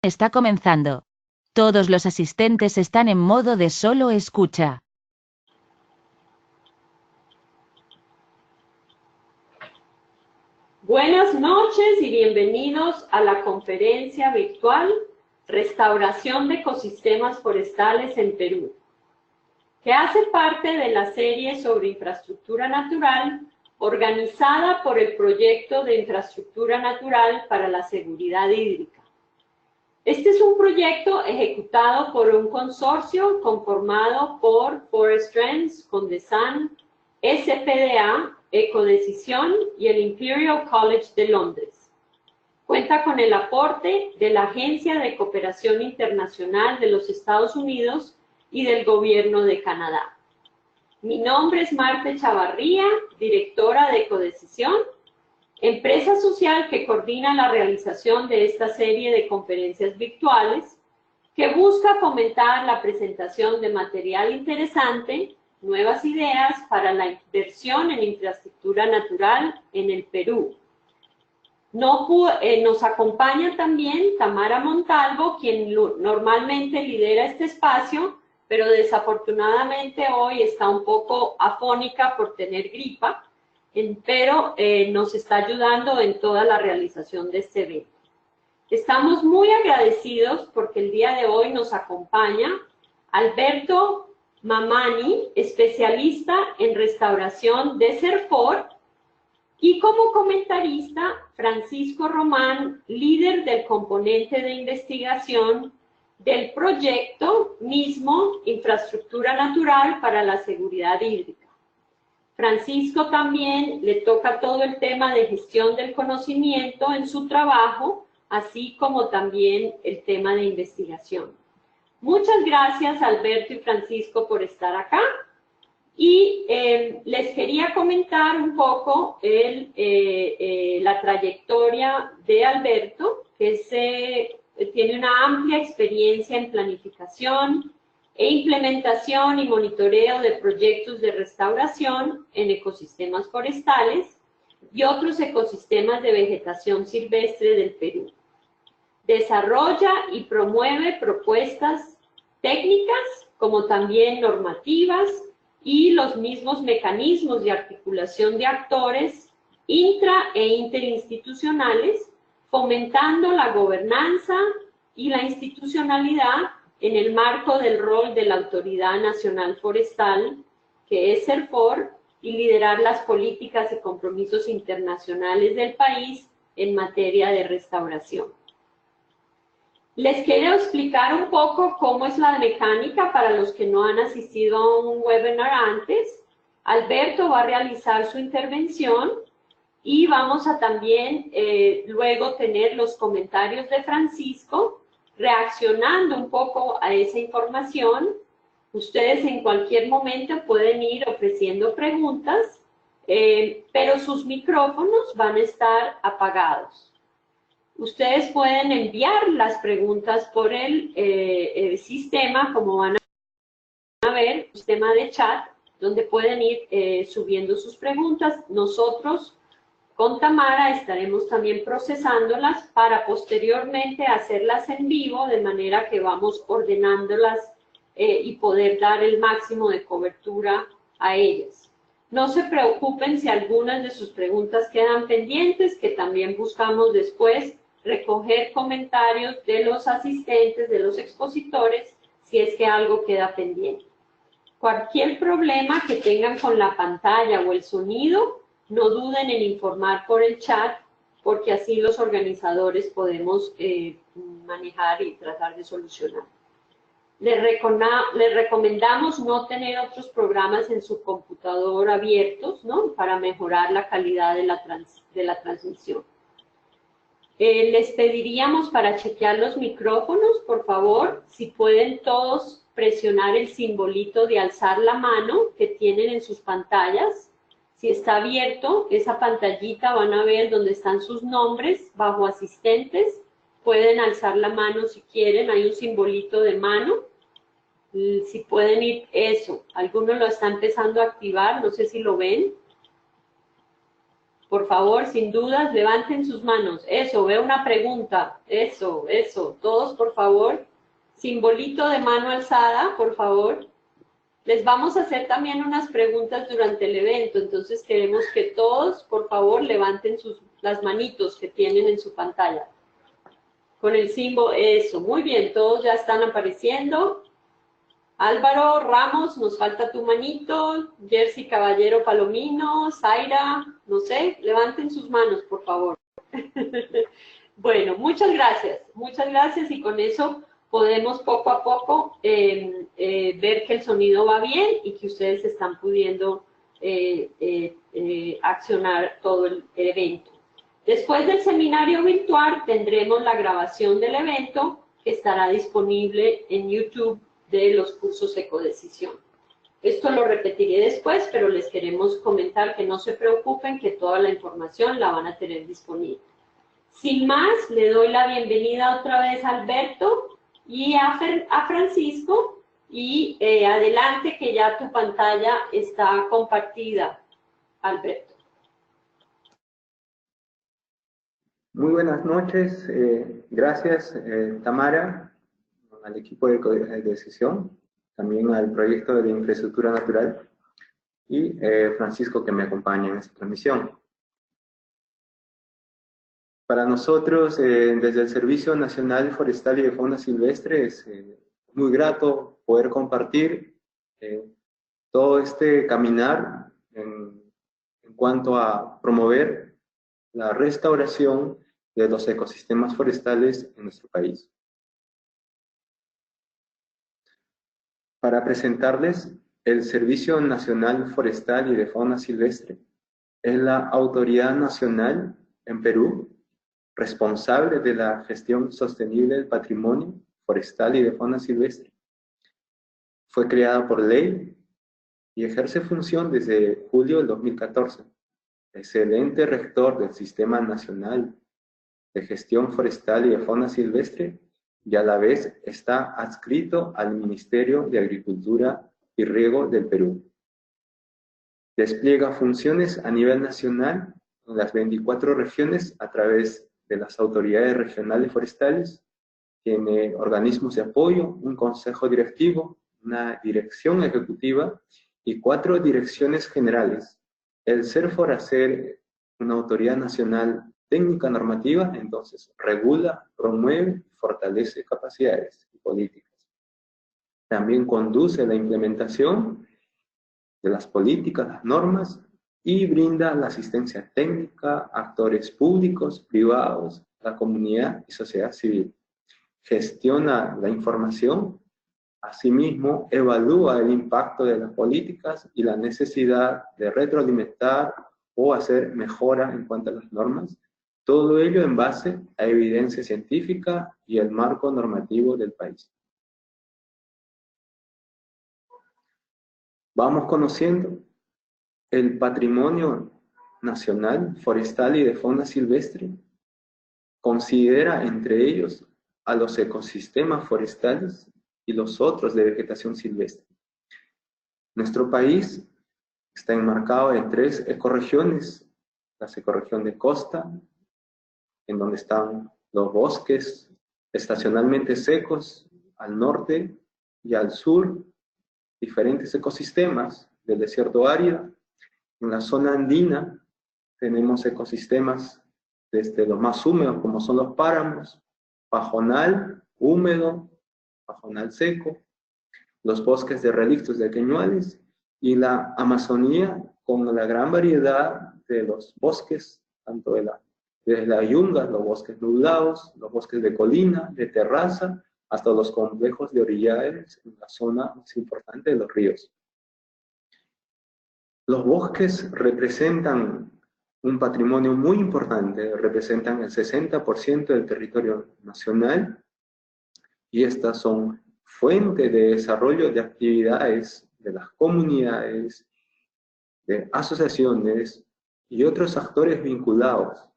está comenzando. Todos los asistentes están en modo de solo escucha. Buenas noches y bienvenidos a la conferencia virtual Restauración de Ecosistemas Forestales en Perú, que hace parte de la serie sobre infraestructura natural organizada por el Proyecto de Infraestructura Natural para la Seguridad Hídrica. Este es un proyecto ejecutado por un consorcio conformado por Forest Trends, Condesan, SPDA, Ecodecisión y el Imperial College de Londres. Cuenta con el aporte de la Agencia de Cooperación Internacional de los Estados Unidos y del Gobierno de Canadá. Mi nombre es Marta Chavarría, directora de Ecodecisión, empresa social que coordina la realización de esta serie de conferencias virtuales que busca fomentar la presentación de material interesante, nuevas ideas para la inversión en infraestructura natural en el Perú. Nos acompaña también Tamara Montalvo, quien normalmente lidera este espacio, pero desafortunadamente hoy está un poco afónica por tener gripa, pero nos está ayudando en toda la realización de este evento. Estamos muy agradecidos porque el día de hoy nos acompaña Alberto Mamani, especialista en restauración de CERFOR, y como comentarista, Francisco Román, líder del componente de investigación del proyecto mismo Infraestructura Natural para la Seguridad Hídrica. Francisco también le toca todo el tema de gestión del conocimiento en su trabajo, así como también el tema de investigación. Muchas gracias, Alberto y Francisco, por estar acá. Y les quería comentar un poco la trayectoria de Alberto, que tiene una amplia experiencia en planificación e implementación y monitoreo de proyectos de restauración en ecosistemas forestales y otros ecosistemas de vegetación silvestre del Perú. Desarrolla y promueve propuestas técnicas como también normativas y los mismos mecanismos de articulación de actores intra- e interinstitucionales, fomentando la gobernanza y la institucionalidad en el marco del rol de la Autoridad Nacional Forestal, que es CERFOR, y liderar las políticas y compromisos internacionales del país en materia de restauración. Les quiero explicar un poco cómo es la mecánica para los que no han asistido a un webinar antes. Alberto va a realizar su intervención y vamos a también luego tener los comentarios de Francisco reaccionando un poco a esa información. Ustedes en cualquier momento pueden ir ofreciendo preguntas, pero sus micrófonos van a estar apagados. Ustedes pueden enviar las preguntas por el sistema, como van a ver, sistema de chat, donde pueden ir subiendo sus preguntas. Nosotros, con Tamara, estaremos también procesándolas para posteriormente hacerlas en vivo, de manera que vamos ordenándolas y poder dar el máximo de cobertura a ellas. No se preocupen si algunas de sus preguntas quedan pendientes, que también buscamos después recoger comentarios de los asistentes, de los expositores, si es que algo queda pendiente. Cualquier problema que tengan con la pantalla o el sonido, no duden en informar por el chat, porque así los organizadores podemos manejar y tratar de solucionar. Les recomendamos no tener otros programas en su computador abiertos, ¿no?, para mejorar la calidad de la transmisión. Les pediríamos para chequear los micrófonos, por favor, si pueden todos presionar el simbolito de alzar la mano que tienen en sus pantallas. Si está abierto, esa pantallita van a ver donde están sus nombres bajo asistentes. Pueden alzar la mano si quieren, hay un simbolito de mano. Si pueden ir, eso, algunos lo están empezando a activar, no sé si lo ven. Por favor, sin dudas, levanten sus manos. Eso, veo una pregunta. Eso. Todos, por favor. Simbolito de mano alzada, por favor. Les vamos a hacer también unas preguntas durante el evento, entonces queremos que todos, por favor, levanten las manitos que tienen en su pantalla. Con el símbolo, eso, muy bien, todos ya están apareciendo. Álvaro Ramos, nos falta tu manito. Jersey Caballero Palomino, Zaira, no sé, levanten sus manos, por favor. Bueno, muchas gracias y con eso podemos poco a poco ver que el sonido va bien y que ustedes están pudiendo accionar todo el evento. Después del seminario virtual tendremos la grabación del evento que estará disponible en YouTube de los cursos Ecodecisión. Esto lo repetiré después, pero les queremos comentar que no se preocupen, que toda la información la van a tener disponible. Sin más, le doy la bienvenida otra vez a Alberto y a Francisco, y adelante que ya tu pantalla está compartida, Alberto. Muy buenas noches, gracias Tamara, al equipo de Ecodecisión, también al proyecto de infraestructura natural y Francisco que me acompaña en esta transmisión. Para nosotros, desde el Servicio Nacional Forestal y de Fauna Silvestre, es muy grato poder compartir todo este caminar en cuanto a promover la restauración de los ecosistemas forestales en nuestro país. Para presentarles, el Servicio Nacional Forestal y de Fauna Silvestre es la autoridad nacional en Perú responsable de la gestión sostenible del patrimonio forestal y de fauna silvestre. Fue creada por ley y ejerce función desde julio del 2014. Es el ente rector del Sistema Nacional de Gestión Forestal y de Fauna Silvestre y a la vez está adscrito al Ministerio de Agricultura y Riego del Perú. Despliega funciones a nivel nacional en las 24 regiones a través de las autoridades regionales forestales, tiene organismos de apoyo, un consejo directivo, una dirección ejecutiva y 4 direcciones generales. El CERFOR, a ser una autoridad nacional técnica normativa, entonces regula, promueve y fortalece capacidades y políticas. También conduce la implementación de las políticas, las normas, y brinda la asistencia técnica a actores públicos, privados, la comunidad y sociedad civil. Gestiona la información, asimismo evalúa el impacto de las políticas y la necesidad de retroalimentar o hacer mejora en cuanto a las normas, todo ello en base a evidencia científica y el marco normativo del país. Vamos conociendo el patrimonio nacional forestal y de fauna silvestre. Considera entre ellos a los ecosistemas forestales y los otros de vegetación silvestre. Nuestro país está enmarcado en 3 ecorregiones: la ecorregión de costa, en donde están los bosques estacionalmente secos, al norte y al sur, diferentes ecosistemas del desierto árido. En la zona andina tenemos ecosistemas desde los más húmedos, como son los páramos, pajonal húmedo, pajonal seco, los bosques de relictos de queñuales, y la Amazonía con la gran variedad de los bosques, tanto desde la yunga, los bosques nublados, los bosques de colina, de terraza, hasta los complejos de orillares en la zona más importante de los ríos. Los bosques representan un patrimonio muy importante, representan el 60% del territorio nacional, y estas son fuente de desarrollo de actividades de las comunidades, de asociaciones y otros actores vinculados.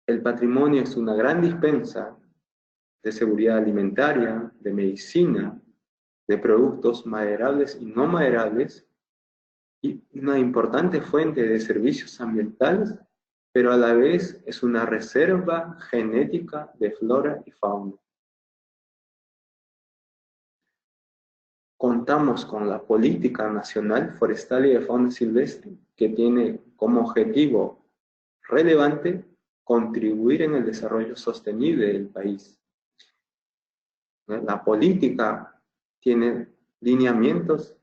El patrimonio es una gran dispensa de seguridad alimentaria, de medicina, de productos maderables y no maderables, una importante fuente de servicios ambientales, pero a la vez es una reserva genética de flora y fauna. Contamos con la Política Nacional Forestal y de Fauna Silvestre, que tiene como objetivo relevante contribuir en el desarrollo sostenible del país. La política tiene lineamientos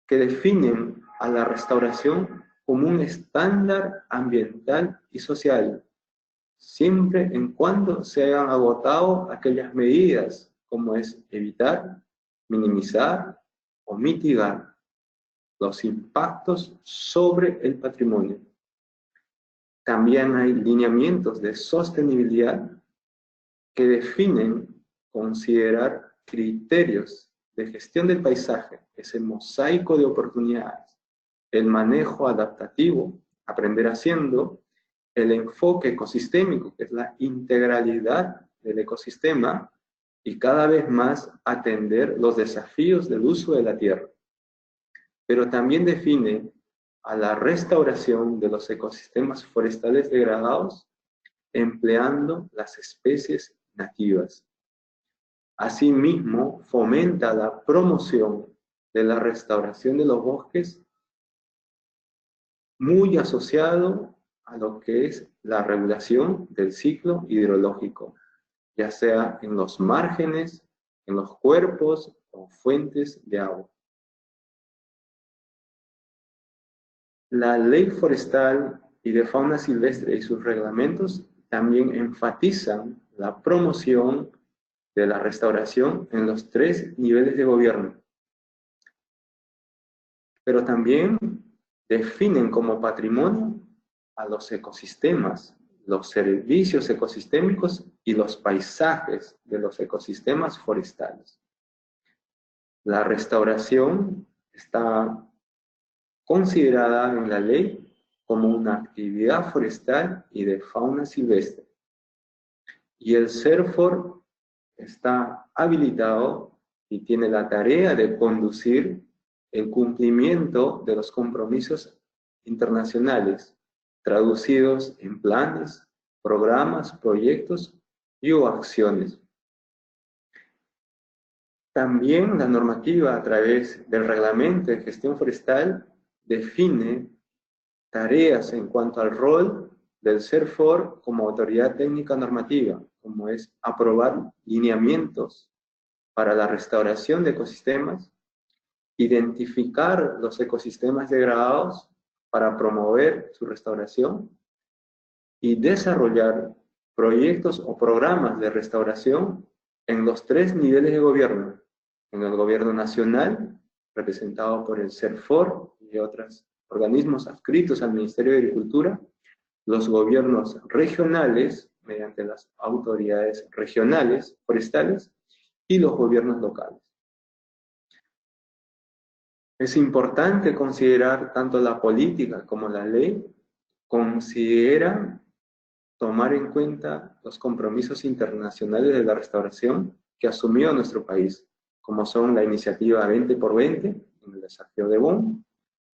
que definen a la restauración como un estándar ambiental y social, siempre en cuando se hayan agotado aquellas medidas como es evitar, minimizar o mitigar los impactos sobre el patrimonio. También hay lineamientos de sostenibilidad que definen considerar criterios de gestión del paisaje, ese mosaico de oportunidades, el manejo adaptativo, aprender haciendo, el enfoque ecosistémico, que es la integralidad del ecosistema, y cada vez más atender los desafíos del uso de la tierra. Pero también define a la restauración de los ecosistemas forestales degradados empleando las especies nativas. Asimismo, fomenta la promoción de la restauración de los bosques, muy asociado a lo que es la regulación del ciclo hidrológico, ya sea en los márgenes, en los cuerpos o fuentes de agua. La Ley Forestal y de Fauna Silvestre y sus reglamentos también enfatizan la promoción de la restauración en los 3 niveles de gobierno. Pero también definen como patrimonio a los ecosistemas, los servicios ecosistémicos y los paisajes de los ecosistemas forestales. La restauración está considerada en la ley como una actividad forestal y de fauna silvestre. Y el CERFOR está habilitado y tiene la tarea de conducir el cumplimiento de los compromisos internacionales, traducidos en planes, programas, proyectos y o acciones. También la normativa a través del Reglamento de Gestión Forestal define tareas en cuanto al rol del CERFOR como autoridad técnica normativa, como es aprobar lineamientos para la restauración de ecosistemas, identificar los ecosistemas degradados para promover su restauración y desarrollar proyectos o programas de restauración en los 3 niveles de gobierno, en el gobierno nacional, representado por el CERFOR y otros organismos adscritos al Ministerio de Agricultura, los gobiernos regionales, mediante las autoridades regionales forestales, y los gobiernos locales. Es importante considerar tanto la política como la ley, consideran tomar en cuenta los compromisos internacionales de la restauración que asumió nuestro país, como son la iniciativa 20x20 en el desafío de Bonn,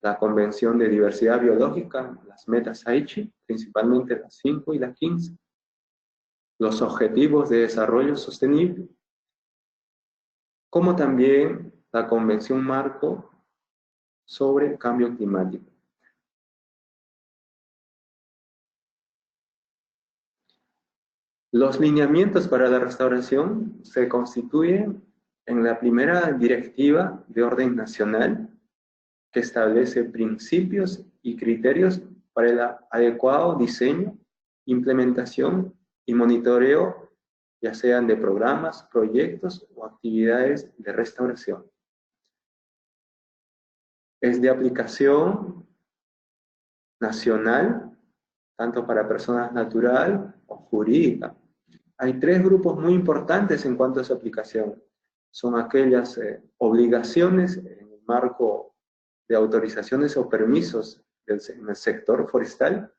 la Convención de Diversidad Biológica, las metas Aichi, principalmente las 5 y las 15, los Objetivos de Desarrollo Sostenible, como también la Convención Marco sobre Cambio Climático. Los lineamientos para la restauración se constituyen en la primera directiva de orden nacional que establece principios y criterios para el adecuado diseño, implementación y monitoreo, ya sean de programas, proyectos o actividades de restauración. Es de aplicación nacional, tanto para personas natural o jurídica. Hay 3 grupos muy importantes en cuanto a su aplicación. Son aquellas obligaciones en el marco de autorizaciones o permisos en el sector forestal,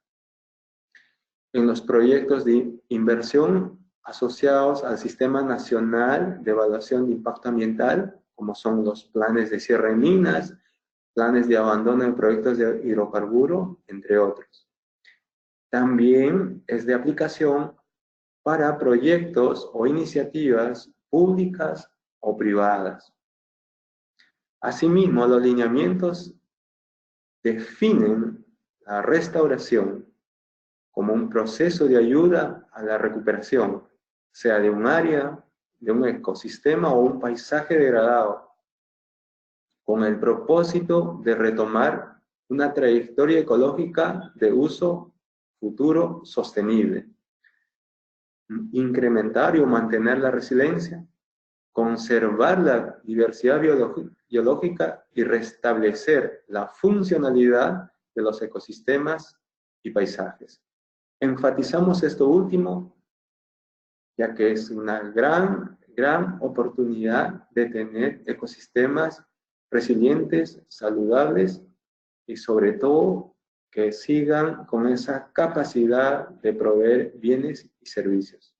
en los proyectos de inversión asociados al Sistema Nacional de Evaluación de Impacto Ambiental, como son los planes de cierre de minas, planes de abandono de proyectos de hidrocarburo, entre otros. También es de aplicación para proyectos o iniciativas públicas o privadas. Asimismo, los lineamientos definen la restauración como un proceso de ayuda a la recuperación, sea de un área, de un ecosistema o un paisaje degradado, con el propósito de retomar una trayectoria ecológica de uso futuro sostenible, incrementar o mantener la resiliencia, conservar la diversidad biológica y restablecer la funcionalidad de los ecosistemas y paisajes. Enfatizamos esto último, ya que es una gran oportunidad de tener ecosistemas resilientes, saludables y sobre todo que sigan con esa capacidad de proveer bienes y servicios.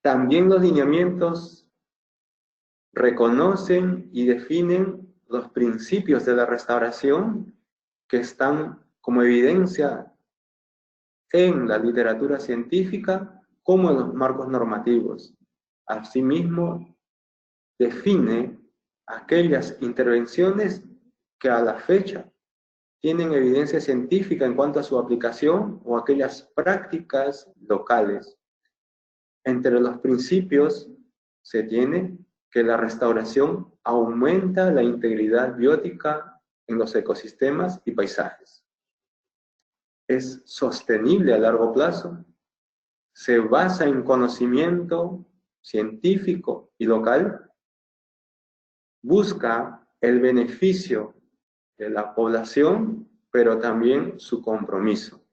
También los lineamientos reconocen y definen los principios de la restauración que están como evidencia en la literatura científica como en los marcos normativos. Asimismo, define aquellas intervenciones que a la fecha tienen evidencia científica en cuanto a su aplicación o aquellas prácticas locales. Entre los principios se tiene que la restauración aumenta la integridad biótica en los ecosistemas y paisajes. Es sostenible a largo plazo, se basa en conocimiento científico y local, busca el beneficio de la población, pero también su compromiso.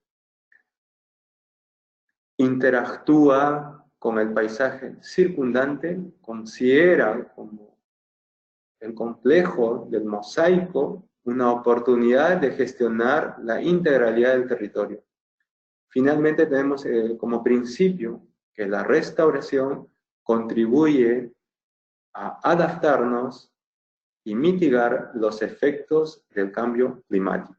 Interactúa con el paisaje circundante, considera como el complejo del mosaico una oportunidad de gestionar la integralidad del territorio. Finalmente tenemos como principio que la restauración contribuye a adaptarnos y mitigar los efectos del cambio climático.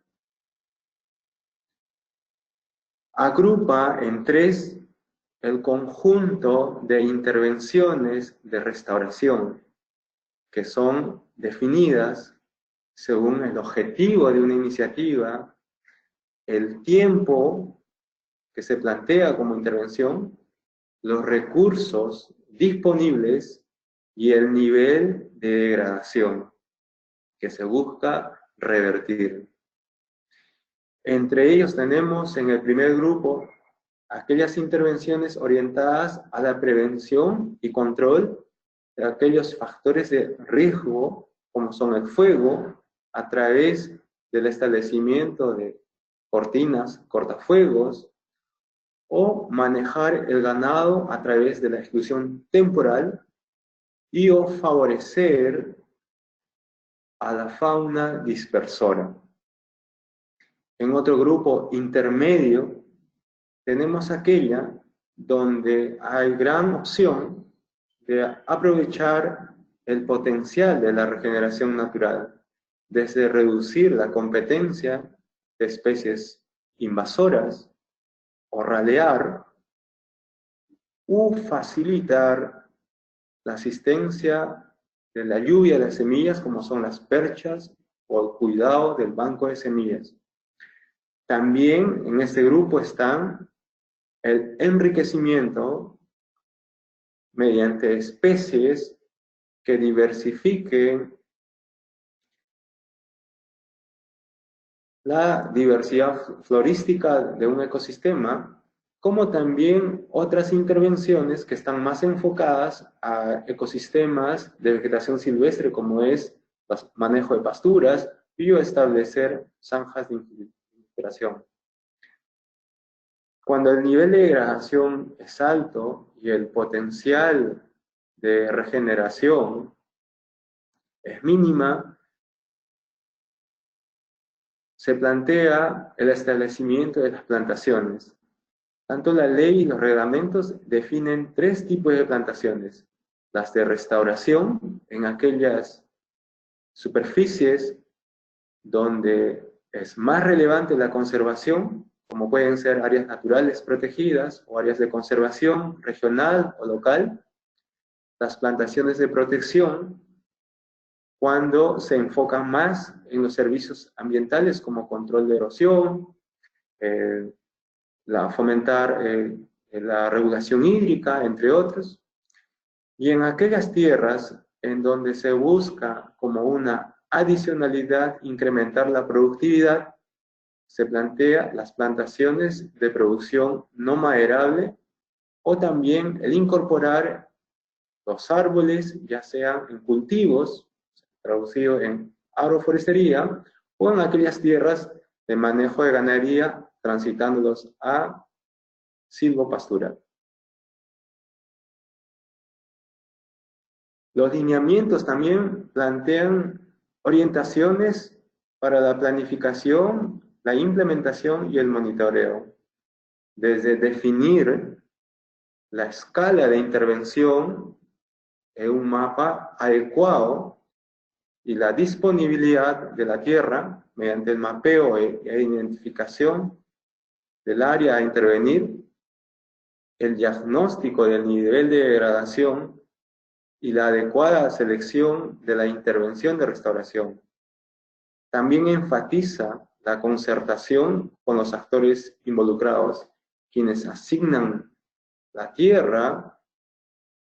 Agrupa en tres el conjunto de intervenciones de restauración que son definidas según el objetivo de una iniciativa, el tiempo que se plantea como intervención, los recursos disponibles y el nivel de degradación que se busca revertir. Entre ellos tenemos en el primer grupo aquellas intervenciones orientadas a la prevención y control de aquellos factores de riesgo, como son el fuego, a través del establecimiento de cortinas, cortafuegos, o manejar el ganado a través de la exclusión temporal y o favorecer a la fauna dispersora. En otro grupo intermedio tenemos aquella donde hay gran opción de aprovechar el potencial de la regeneración natural, desde reducir la competencia de especies invasoras o ralear, u facilitar la asistencia de la lluvia de semillas, como son las perchas, o el cuidado del banco de semillas. También en este grupo están el enriquecimiento mediante especies que diversifiquen la diversidad florística de un ecosistema, como también otras intervenciones que están más enfocadas a ecosistemas de vegetación silvestre, como es el manejo de pasturas y establecer zanjas de infiltración. Cuando el nivel de degradación es alto y el potencial de regeneración es mínima, se plantea el establecimiento de las plantaciones. Tanto la ley y los reglamentos definen tres tipos de plantaciones: las de restauración, en aquellas superficies donde es más relevante la conservación, como pueden ser áreas naturales protegidas o áreas de conservación regional o local, las plantaciones de protección, cuando se enfocan más en los servicios ambientales como control de erosión, fomentar la regulación hídrica, entre otros, y en aquellas tierras en donde se busca como una adicionalidad incrementar la productividad, se plantea las plantaciones de producción no maderable o también el incorporar los árboles, ya sean en cultivos, traducido en agroforestería, o en aquellas tierras de manejo de ganadería, transitándolos a silvopastural. Los lineamientos también plantean orientaciones para la planificación, la implementación y el monitoreo, desde definir la escala de intervención en un mapa adecuado y la disponibilidad de la tierra mediante el mapeo e identificación del área a intervenir, el diagnóstico del nivel de degradación y la adecuada selección de la intervención de restauración. También enfatiza la concertación con los actores involucrados, quienes asignan la tierra,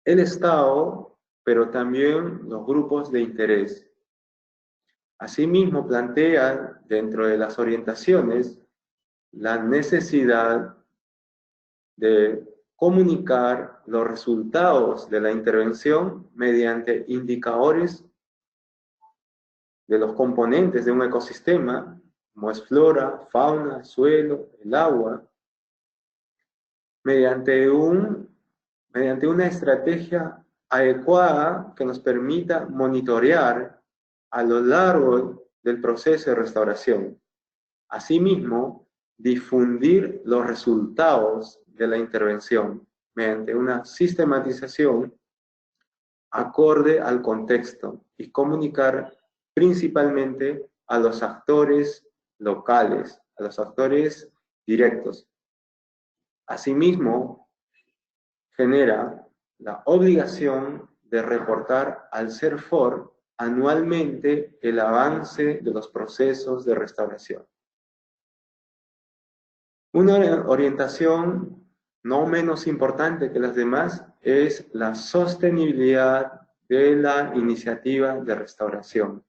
el Estado, pero también los grupos de interés. Asimismo, plantea dentro de las orientaciones la necesidad de comunicar los resultados de la intervención mediante indicadores de los componentes de un ecosistema, como es flora, fauna, suelo, el agua, mediante una estrategia adecuada que nos permita monitorear a lo largo del proceso de restauración. Asimismo, difundir los resultados de la intervención mediante una sistematización acorde al contexto y comunicar principalmente a los actores locales, a los actores directos. Asimismo, genera la obligación de reportar al CERFOR anualmente el avance de los procesos de restauración. Una orientación no menos importante que las demás es la sostenibilidad de la iniciativa de restauración.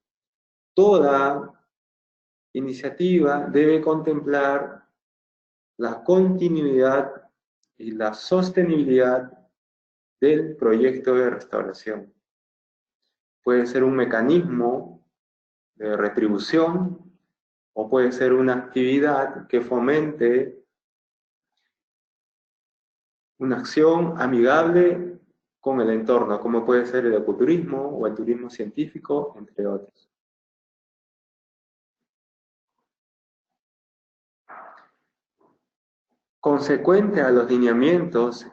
Toda iniciativa debe contemplar la continuidad y la sostenibilidad del proyecto de restauración. Puede ser un mecanismo de retribución o puede ser una actividad que fomente una acción amigable con el entorno, como puede ser el ecoturismo o el turismo científico, entre otros. Consecuente a los lineamientos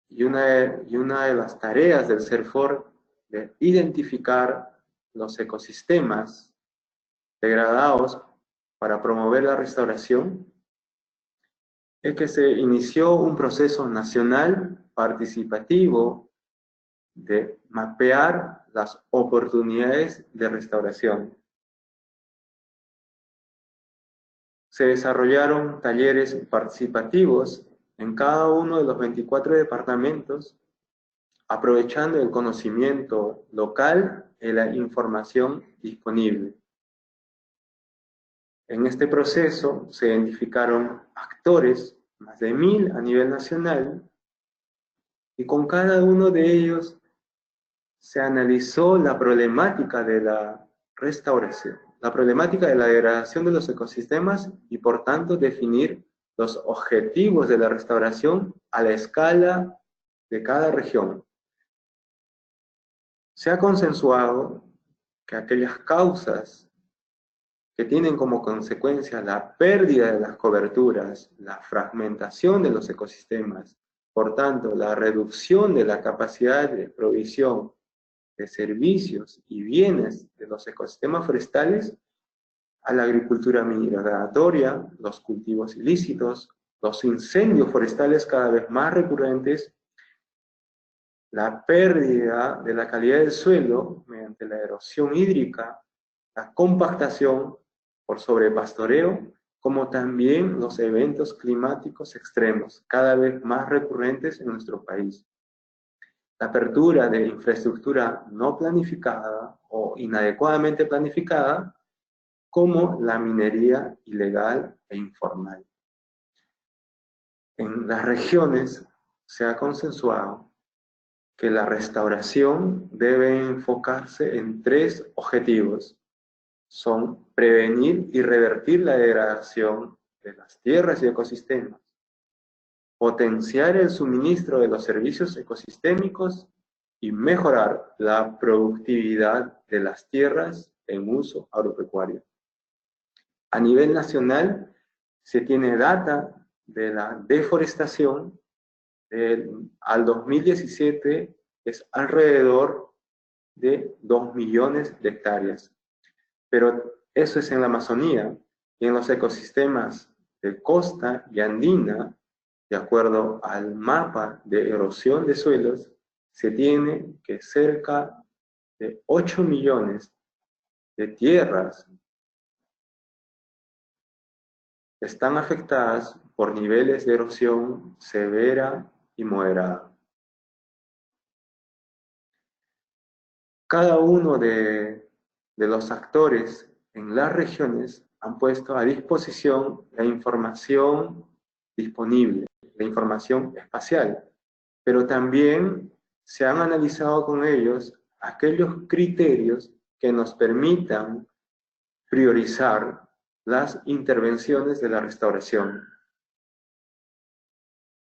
y una de las tareas del CERFOR de identificar los ecosistemas degradados para promover la restauración, es que se inició un proceso nacional participativo de mapear las oportunidades de restauración. Se desarrollaron talleres participativos en cada uno de los 24 departamentos, aprovechando el conocimiento local y la información disponible. En este proceso se identificaron actores, más de 1000 a nivel nacional, y con cada uno de ellos se analizó la problemática de la restauración, la problemática de la degradación de los ecosistemas y por tanto definir los objetivos de la restauración a la escala de cada región. Se ha consensuado que aquellas causas que tienen como consecuencia la pérdida de las coberturas, la fragmentación de los ecosistemas, por tanto la reducción de la capacidad de provisión de servicios y bienes de los ecosistemas forestales a la agricultura migratoria, los cultivos ilícitos, los incendios forestales cada vez más recurrentes, la pérdida de la calidad del suelo mediante la erosión hídrica, la compactación por sobrepastoreo, como también los eventos climáticos extremos, cada vez más recurrentes en nuestro país. La apertura de infraestructura no planificada o inadecuadamente planificada, como la minería ilegal e informal. En las regiones se ha consensuado que la restauración debe enfocarse en 3 objetivos. Son prevenir y revertir la degradación de las tierras y ecosistemas, potenciar el suministro de los servicios ecosistémicos y mejorar la productividad de las tierras en uso agropecuario. A nivel nacional se tiene data de la deforestación al 2017 es alrededor de 2 millones de hectáreas. Pero eso es en la Amazonía, y en los ecosistemas de costa y andina, de acuerdo al mapa de erosión de suelos, se tiene que cerca de 8 millones de tierras están afectadas por niveles de erosión severa y moderada. Cada uno de los actores en las regiones han puesto a disposición la información disponible, la información espacial, pero también se han analizado con ellos aquellos criterios que nos permitan priorizar las intervenciones de la restauración.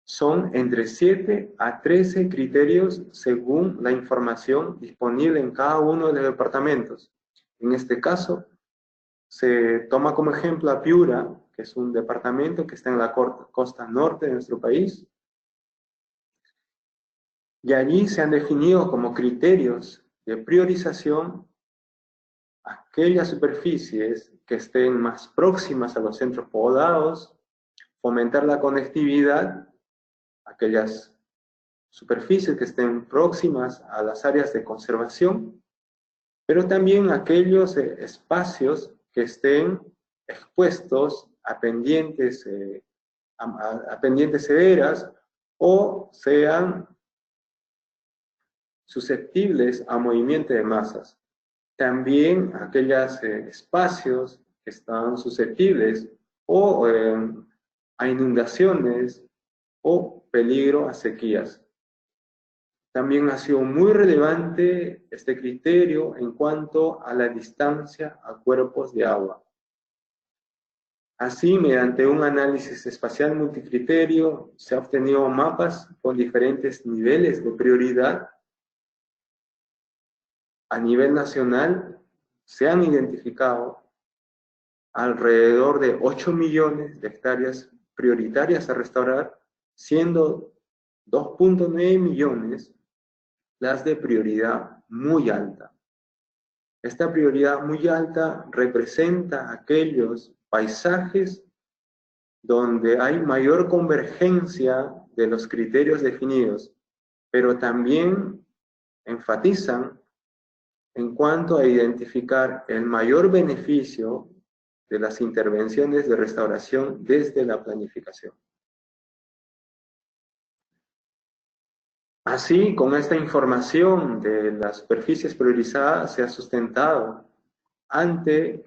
Son entre 7 a 13 criterios según la información disponible en cada uno de los departamentos. En este caso, se toma como ejemplo a Piura, que es un departamento que está en la costa norte de nuestro país, y allí se han definido como criterios de priorización aquellas superficies que estén más próximas a los centros poblados, fomentar la conectividad, aquellas superficies que estén próximas a las áreas de conservación, pero también aquellos espacios que estén expuestos a pendientes, a pendientes severas o sean susceptibles a movimiento de masas. También aquellos espacios que están susceptibles o a inundaciones o peligro a sequías. También ha sido muy relevante este criterio en cuanto a la distancia a cuerpos de agua. Así, mediante un análisis espacial multicriterio, se han obtenido mapas con diferentes niveles de prioridad. A nivel nacional, se han identificado alrededor de 8 millones de hectáreas prioritarias a restaurar, siendo 2.9 millones las de prioridad muy alta. Esta prioridad muy alta representa aquellos paisajes donde hay mayor convergencia de los criterios definidos, pero también enfatizan en cuanto a identificar el mayor beneficio de las intervenciones de restauración desde la planificación. Así, con esta información de las superficies priorizadas, se ha sustentado ante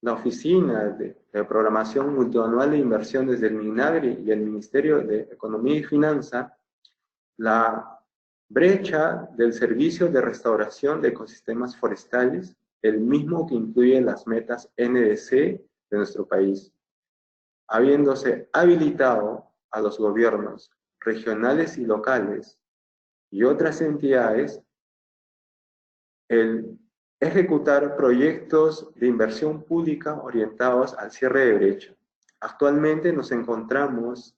la Oficina de Programación Multianual de Inversiones del MINAGRI y el Ministerio de Economía y Finanza la brecha del Servicio de Restauración de Ecosistemas Forestales, el mismo que incluye las metas NDC de nuestro país, habiéndose habilitado a los gobiernos regionales y locales y otras entidades el ejecutar proyectos de inversión pública orientados al cierre de brecha. Actualmente nos encontramos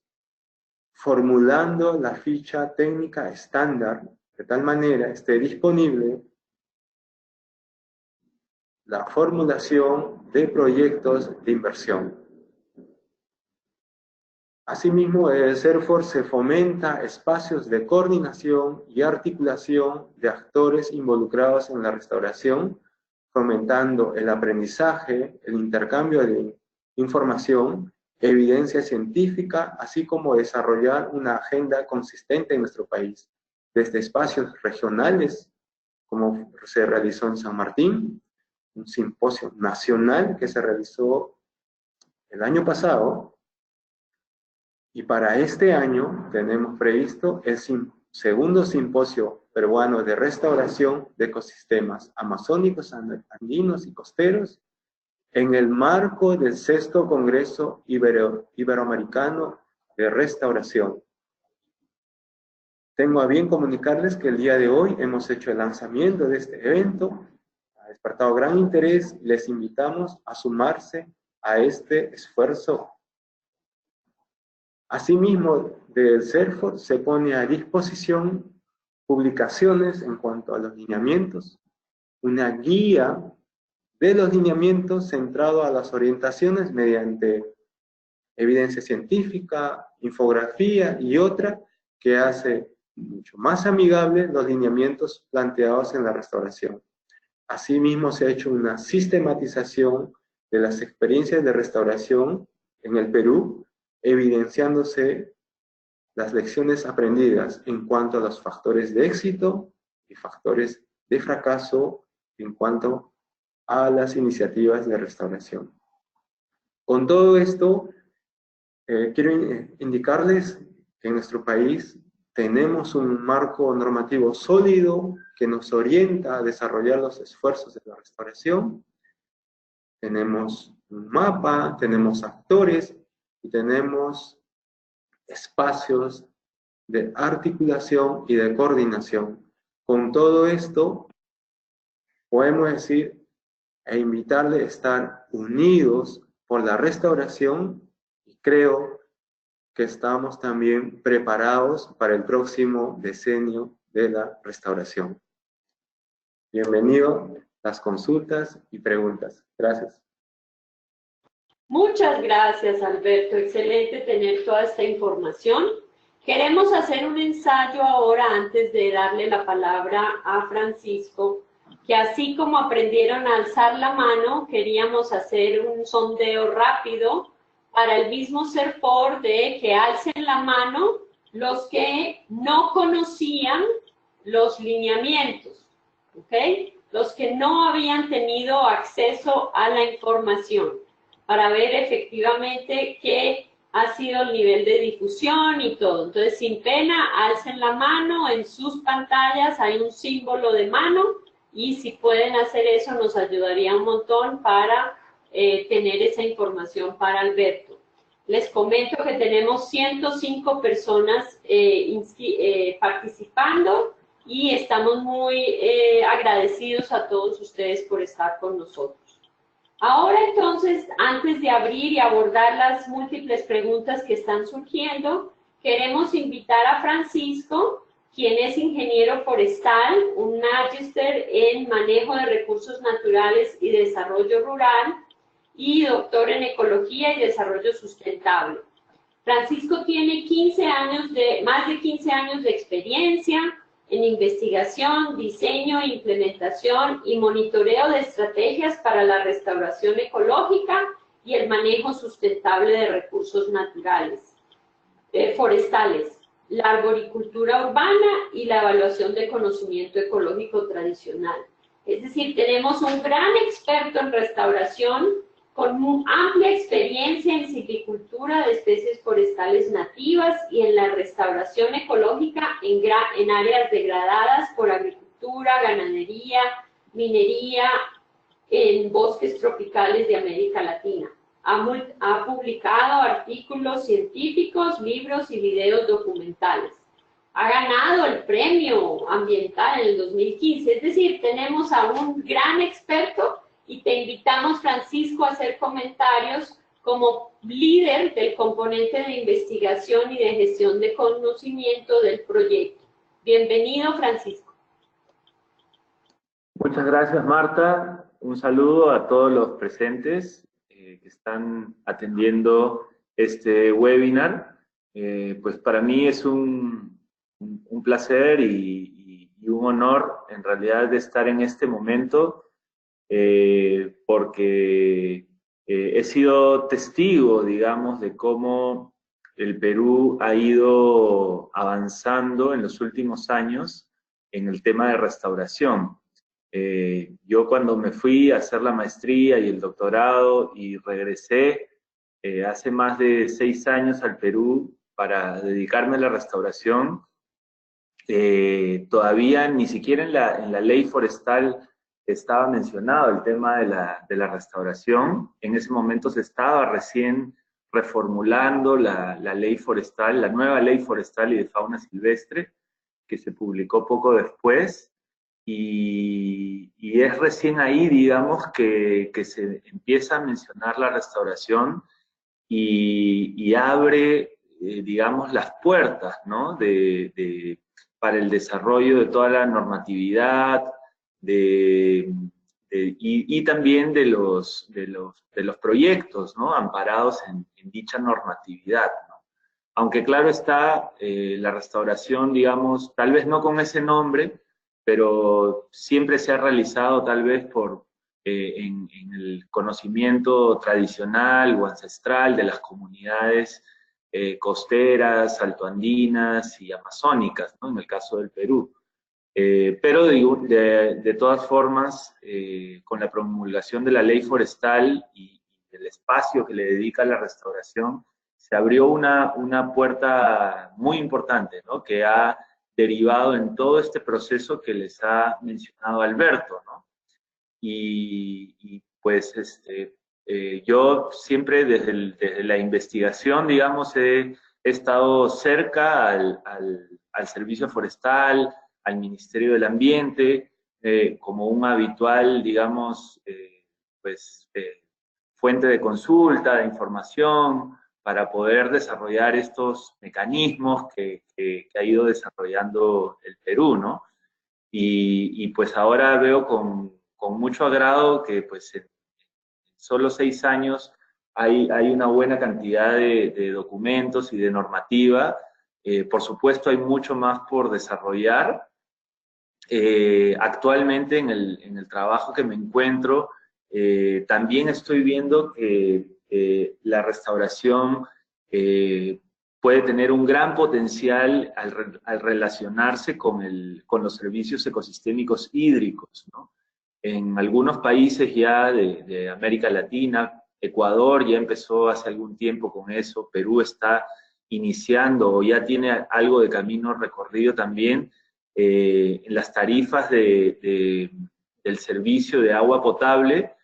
formulando la ficha técnica estándar de tal manera esté disponible la formulación de proyectos de inversión. Asimismo, desde el CERFOR se fomenta espacios de coordinación y articulación de actores involucrados en la restauración, fomentando el aprendizaje, el intercambio de información, evidencia científica, así como desarrollar una agenda consistente en nuestro país, desde espacios regionales, como se realizó en San Martín, un simposio nacional que se realizó el año pasado, y para este año tenemos previsto el segundo simposio peruano de restauración de ecosistemas amazónicos, andinos y costeros, en el marco del 6º Congreso Iberoamericano de Restauración. Tengo a bien comunicarles que el día de hoy hemos hecho el lanzamiento de este evento, ha despertado gran interés y les invitamos a sumarse a este esfuerzo. Asimismo, del CERFOR se pone a disposición publicaciones en cuanto a los lineamientos, una guía de los lineamientos centrado a las orientaciones mediante evidencia científica, infografía y otra que hace mucho más amigables los lineamientos planteados en la restauración. Asimismo, se ha hecho una sistematización de las experiencias de restauración en el Perú, evidenciándose las lecciones aprendidas en cuanto a los factores de éxito y factores de fracaso en cuanto a las iniciativas de restauración. Con todo esto, quiero indicarles que en nuestro país tenemos un marco normativo sólido que nos orienta a desarrollar los esfuerzos de la restauración. Tenemos un mapa, tenemos actores y tenemos espacios de articulación y de coordinación. Con todo esto, podemos decir e invitarle a estar unidos por la restauración, y creo que estamos también preparados para el próximo decenio de la restauración. Bienvenido a las consultas y preguntas. Gracias. Muchas gracias, Alberto. Excelente tener toda esta información. Queremos hacer un ensayo ahora antes de darle la palabra a Francisco, que así como aprendieron a alzar la mano, queríamos hacer un sondeo rápido para el mismo CERFOR de que alcen la mano los que no conocían los lineamientos, ¿ok? Los que no habían tenido acceso a la información, para ver efectivamente qué ha sido el nivel de difusión y todo. Entonces, sin pena, alcen la mano, en sus pantallas hay un símbolo de mano, y si pueden hacer eso nos ayudaría un montón para tener esa información para Alberto. Les comento que tenemos 105 personas participando y estamos muy agradecidos a todos ustedes por estar con nosotros. Ahora entonces, antes de abrir y abordar las múltiples preguntas que están surgiendo, queremos invitar a Francisco, quien es ingeniero forestal, un magíster en manejo de recursos naturales y desarrollo rural, y doctor en ecología y desarrollo sustentable. Francisco tiene más de 15 años de experiencia en investigación, diseño, implementación y monitoreo de estrategias para la restauración ecológica y el manejo sustentable de recursos naturales, forestales, la arboricultura urbana y la evaluación de conocimiento ecológico tradicional. Es decir, tenemos un gran experto en restauración con amplia experiencia en silvicultura de especies forestales nativas y en la restauración ecológica en áreas degradadas por agricultura, ganadería, minería, en bosques tropicales de América Latina. Ha publicado artículos científicos, libros y videos documentales. Ha ganado el premio ambiental en el 2015, es decir, tenemos a un gran experto. Y te invitamos, Francisco, a hacer comentarios como líder del componente de investigación y de gestión de conocimiento del proyecto. Bienvenido, Francisco. Muchas gracias, Marta. un saludo a todos los presentes que están atendiendo este webinar. Pues para mí es un placer y un honor en realidad de estar en este momento, porque he sido testigo, digamos, de cómo el Perú ha ido avanzando en los últimos años en el tema de restauración. Yo cuando me fui a hacer la maestría y el doctorado y regresé hace más de 6 años al Perú para dedicarme a la restauración, todavía ni siquiera en la ley forestal estaba mencionado el tema de la restauración. En ese momento se estaba recién reformulando la ley forestal, la nueva ley forestal y de fauna silvestre, que se publicó poco después, y es recién ahí, digamos, que se empieza a mencionar la restauración y abre, digamos, las puertas, ¿no? Para el desarrollo de toda la normatividad, y también de los proyectos, ¿no? Amparados en dicha normatividad, ¿no? Aunque claro está, la restauración, digamos, tal vez no con ese nombre, pero siempre se ha realizado tal vez en el conocimiento tradicional o ancestral de las comunidades costeras, altoandinas y amazónicas, ¿no? En el caso del Perú. Pero de todas formas, con la promulgación de la ley forestal y el espacio que le dedica a la restauración, se abrió una puerta muy importante, ¿no? Que ha derivado en todo este proceso que les ha mencionado Alberto, ¿no? Y pues yo siempre desde la investigación, digamos, he estado cerca al Servicio Forestal, al Ministerio del Ambiente, como un habitual, digamos, fuente de consulta, de información, para poder desarrollar estos mecanismos que ha ido desarrollando el Perú, ¿no? Y pues ahora veo con mucho agrado que pues en solo 6 años hay una buena cantidad de documentos y de normativa. Por supuesto hay mucho más por desarrollar. Actualmente en el trabajo que me encuentro, también estoy viendo que la restauración puede tener un gran potencial al relacionarse con los servicios ecosistémicos hídricos, ¿no? En algunos países ya de América Latina, Ecuador ya empezó hace algún tiempo con eso, Perú está iniciando o ya tiene algo de camino recorrido también. En las tarifas del servicio de agua potable,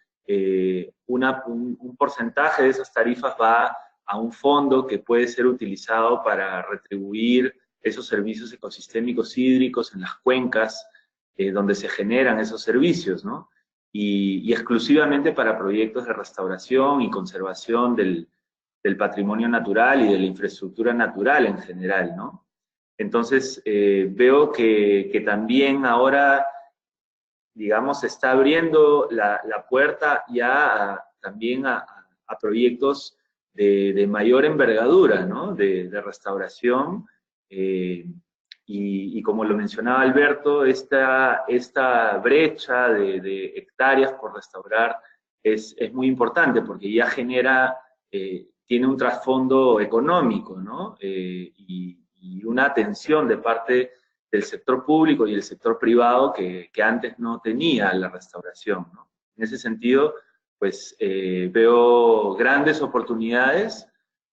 un porcentaje de esas tarifas va a un fondo que puede ser utilizado para retribuir esos servicios ecosistémicos hídricos en las cuencas donde se generan esos servicios, ¿no? Y exclusivamente para proyectos de restauración y conservación del patrimonio natural y de la infraestructura natural en general, ¿no? Entonces, veo que también ahora, digamos, se está abriendo la puerta ya también a proyectos de mayor envergadura, ¿no? De restauración. Y como lo mencionaba Alberto, esta brecha de hectáreas por restaurar es muy importante porque ya genera, tiene un trasfondo económico, ¿no? Y una atención de parte del sector público y el sector privado que antes no tenía la restauración, ¿no? En ese sentido, pues veo grandes oportunidades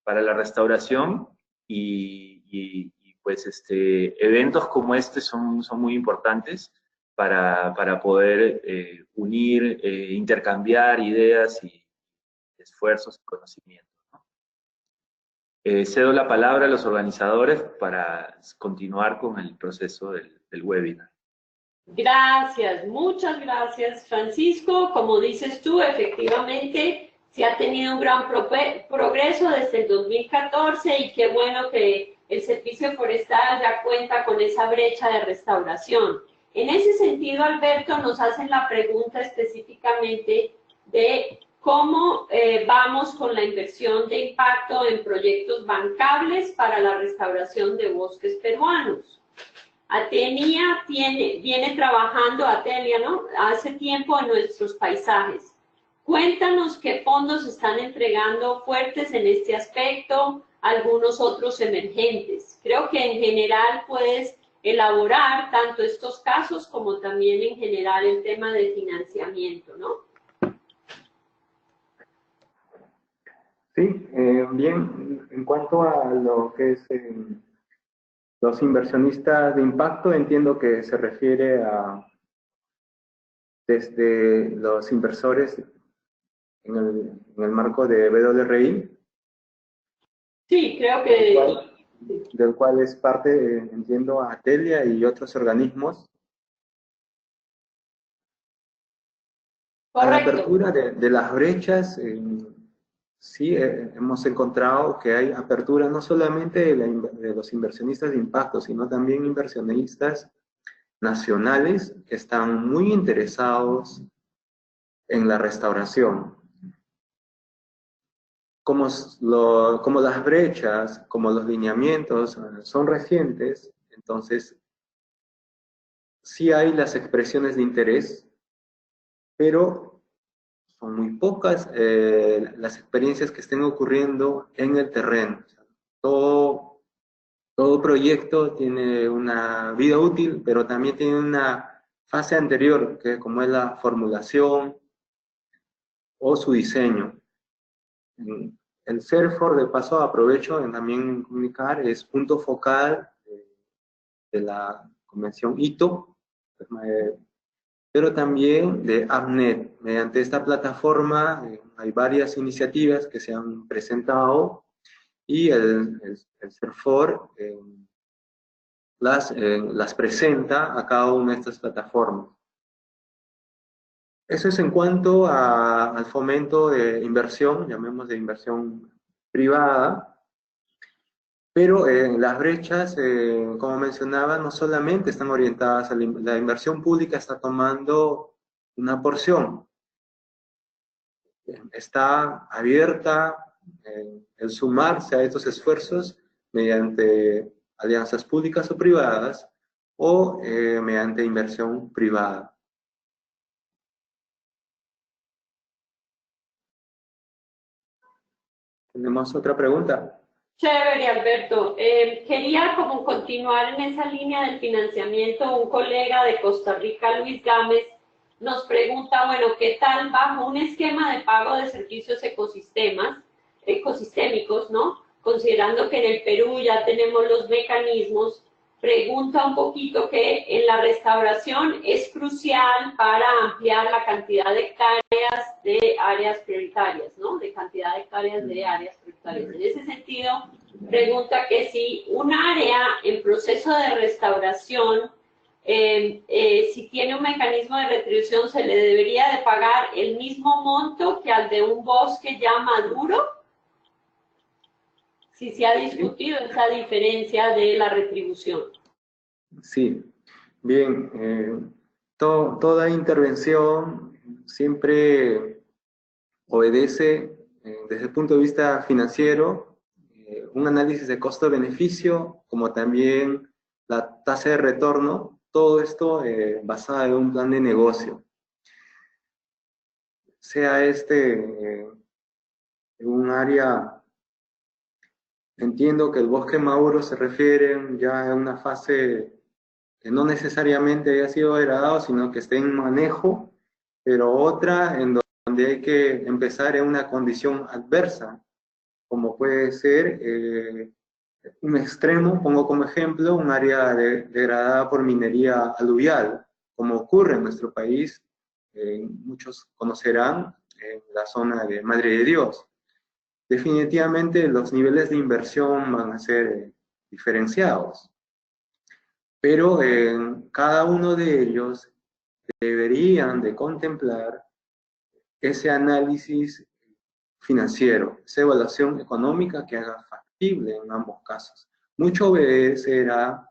para la restauración y pues eventos como este son muy importantes para poder unir, intercambiar ideas y esfuerzos y conocimientos, ¿no? Cedo la palabra a los organizadores para continuar con el proceso del webinar. Gracias, muchas gracias, Francisco. Como dices tú, efectivamente se ha tenido un gran progreso desde el 2014 y qué bueno que el Servicio Forestal ya cuenta con esa brecha de restauración. En ese sentido, Alberto, nos hacen la pregunta específicamente de cómo vamos con la inversión de impacto en proyectos bancables para la restauración de bosques peruanos. Atenia viene trabajando, Atelia, ¿no?, hace tiempo en nuestros paisajes. Cuéntanos qué fondos están entregando fuertes en este aspecto, algunos otros emergentes. Creo que en general puedes elaborar tanto estos casos como también en general el tema de financiamiento, ¿no? Sí, bien, en cuanto a lo que es los inversionistas de impacto, entiendo que se refiere a desde los inversores en el marco de BWRI. Sí, creo que... Del cual es parte, entiendo, Atelia y otros organismos. Correcto. A la apertura de las brechas, sí hemos encontrado que hay apertura no solamente de los inversionistas de impacto, sino también inversionistas nacionales que están muy interesados en la restauración. Como las brechas, como los lineamientos son recientes, entonces sí hay las expresiones de interés, pero son muy pocas las experiencias que estén ocurriendo en el terreno. Todo proyecto tiene una vida útil, pero también tiene una fase anterior, que como es la formulación o su diseño. El CERFOR, de paso, aprovecho en también comunicar, es punto focal de la convención ITO, pero también de APNet. Mediante esta plataforma hay varias iniciativas que se han presentado y el CERFOR las presenta a cada una de estas plataformas. Eso es en cuanto al fomento de inversión, llamemos de inversión privada, pero las brechas, como mencionaba, no solamente están orientadas a la inversión pública, está tomando una porción. Está abierta el sumarse a estos esfuerzos mediante alianzas públicas o privadas o mediante inversión privada. ¿Tenemos otra pregunta? Chévere, Alberto. Quería como continuar en esa línea del financiamiento. Un colega de Costa Rica, Luis Gámez, nos pregunta, bueno, ¿qué tal bajo un esquema de pago de servicios ecosistémicos, ¿no? Considerando que en el Perú ya tenemos los mecanismos, pregunta un poquito que en la restauración es crucial para ampliar la cantidad de hectáreas de áreas prioritarias, ¿no? De cantidad de hectáreas de áreas prioritarias. En ese sentido, pregunta que si un área en proceso de restauración, si tiene un mecanismo de retribución, ¿se le debería de pagar el mismo monto que al de un bosque ya maduro? Si se ha discutido esa diferencia de la retribución. Sí, bien. Toda intervención siempre obedece, desde el punto de vista financiero, un análisis de costo-beneficio, como también la tasa de retorno, todo esto basado en un plan de negocio. Sea en un área, entiendo que el bosque maduro se refiere ya a una fase que no necesariamente haya sido degradado, sino que esté en manejo, pero otra en donde hay que empezar en una condición adversa, como puede ser un extremo, pongo como ejemplo, un área degradada por minería aluvial, como ocurre en nuestro país, muchos conocerán, en la zona de Madre de Dios. Definitivamente los niveles de inversión van a ser diferenciados, pero cada uno de ellos deberían de contemplar ese análisis financiero, esa evaluación económica que haga factible en ambos casos. Mucho obedecerá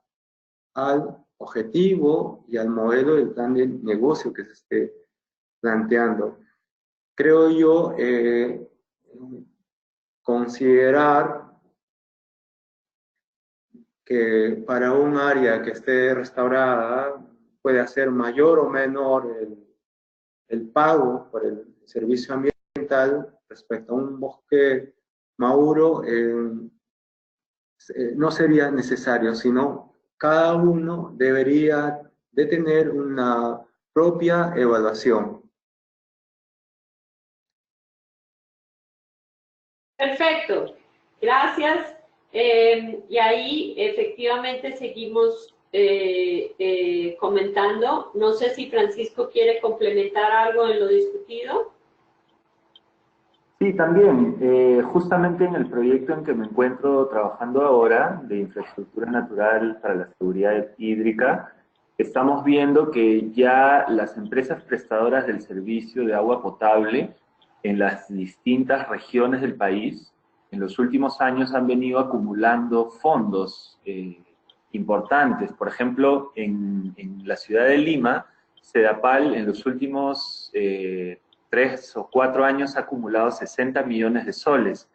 al objetivo y al modelo del plan de negocio que se esté planteando. Creo yo considerar que para un área que esté restaurada puede ser mayor o menor el pago por el servicio ambiental respecto a un bosque maduro, no sería necesario, sino cada uno debería de tener una propia evaluación. Perfecto, gracias. Y ahí efectivamente seguimos comentando. No sé si Francisco quiere complementar algo en lo discutido. Sí, también. Justamente en el proyecto en que me encuentro trabajando ahora, de infraestructura natural para la seguridad hídrica, estamos viendo que ya las empresas prestadoras del servicio de agua potable en las distintas regiones del país, en los últimos años han venido acumulando fondos importantes. Por ejemplo, en la ciudad de Lima, Sedapal en los últimos 3 o 4 años ha acumulado 60 millones de soles,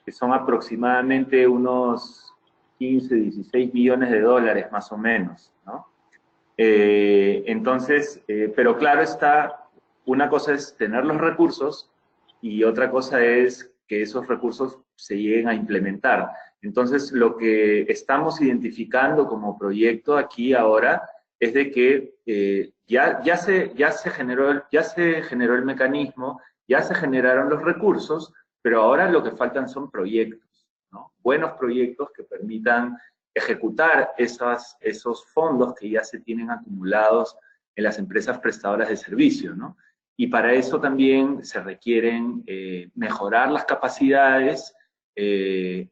que son aproximadamente unos 15, 16 millones de dólares más o menos, ¿no? Entonces, pero claro está, una cosa es tener los recursos y otra cosa es que esos recursos se lleguen a implementar. Entonces, lo que estamos identificando como proyecto aquí ahora es de que ya se generó el mecanismo, ya se generaron los recursos, pero ahora lo que faltan son proyectos, ¿no? Buenos proyectos que permitan ejecutar esos fondos que ya se tienen acumulados en las empresas prestadoras de servicio, ¿no? Y para eso también se requieren mejorar las capacidades en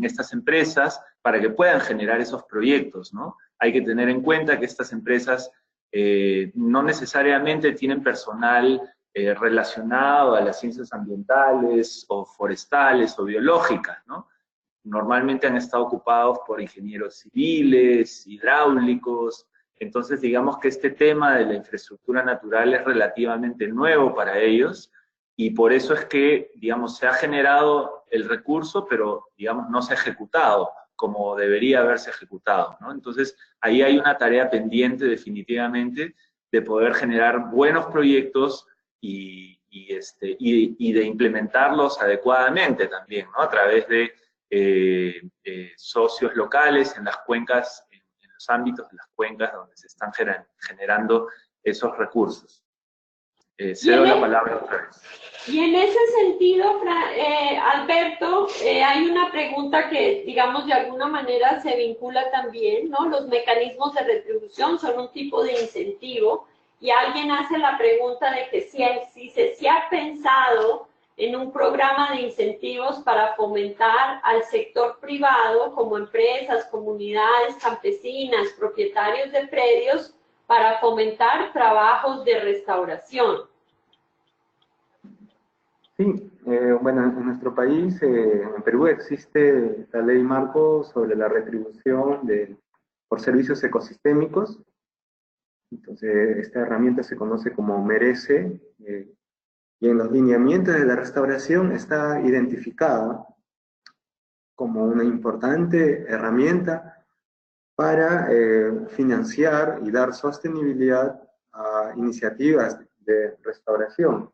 estas empresas para que puedan generar esos proyectos, ¿no? Hay que tener en cuenta que estas empresas no necesariamente tienen personal relacionado a las ciencias ambientales o forestales o biológicas, ¿no? Normalmente han estado ocupados por ingenieros civiles, hidráulicos. Entonces, digamos que este tema de la infraestructura natural es relativamente nuevo para ellos y por eso es que, digamos, se ha generado el recurso, pero, digamos, no se ha ejecutado como debería haberse ejecutado, ¿no? Entonces, ahí hay una tarea pendiente definitivamente de poder generar buenos proyectos y de implementarlos adecuadamente también, ¿no? A través de socios locales en las cuencas, en los ámbitos de las cuencas donde se están generando esos recursos. Cedo la palabra otra vez. Y en ese sentido, Alberto, hay una pregunta que, digamos, de alguna manera se vincula también, ¿no? Los mecanismos de retribución son un tipo de incentivo y alguien hace la pregunta de que si se ha pensado en un programa de incentivos para fomentar al sector privado, como empresas, comunidades campesinas, propietarios de predios, para fomentar trabajos de restauración. Sí, bueno, en nuestro país, en Perú, existe la ley marco sobre la retribución por servicios ecosistémicos. Entonces, esta herramienta se conoce como Merece, y en los lineamientos de la restauración está identificada como una importante herramienta para financiar y dar sostenibilidad a iniciativas de restauración.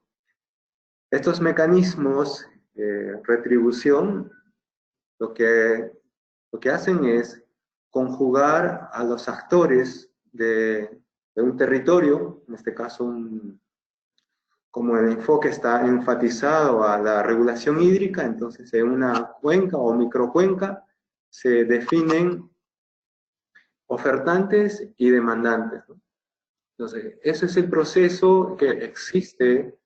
Estos mecanismos de retribución lo que hacen es conjugar a los actores de un territorio, en este caso como el enfoque está enfatizado a la regulación hídrica, entonces en una cuenca o microcuenca se definen ofertantes y demandantes, ¿no? Entonces, ese es el proceso que existe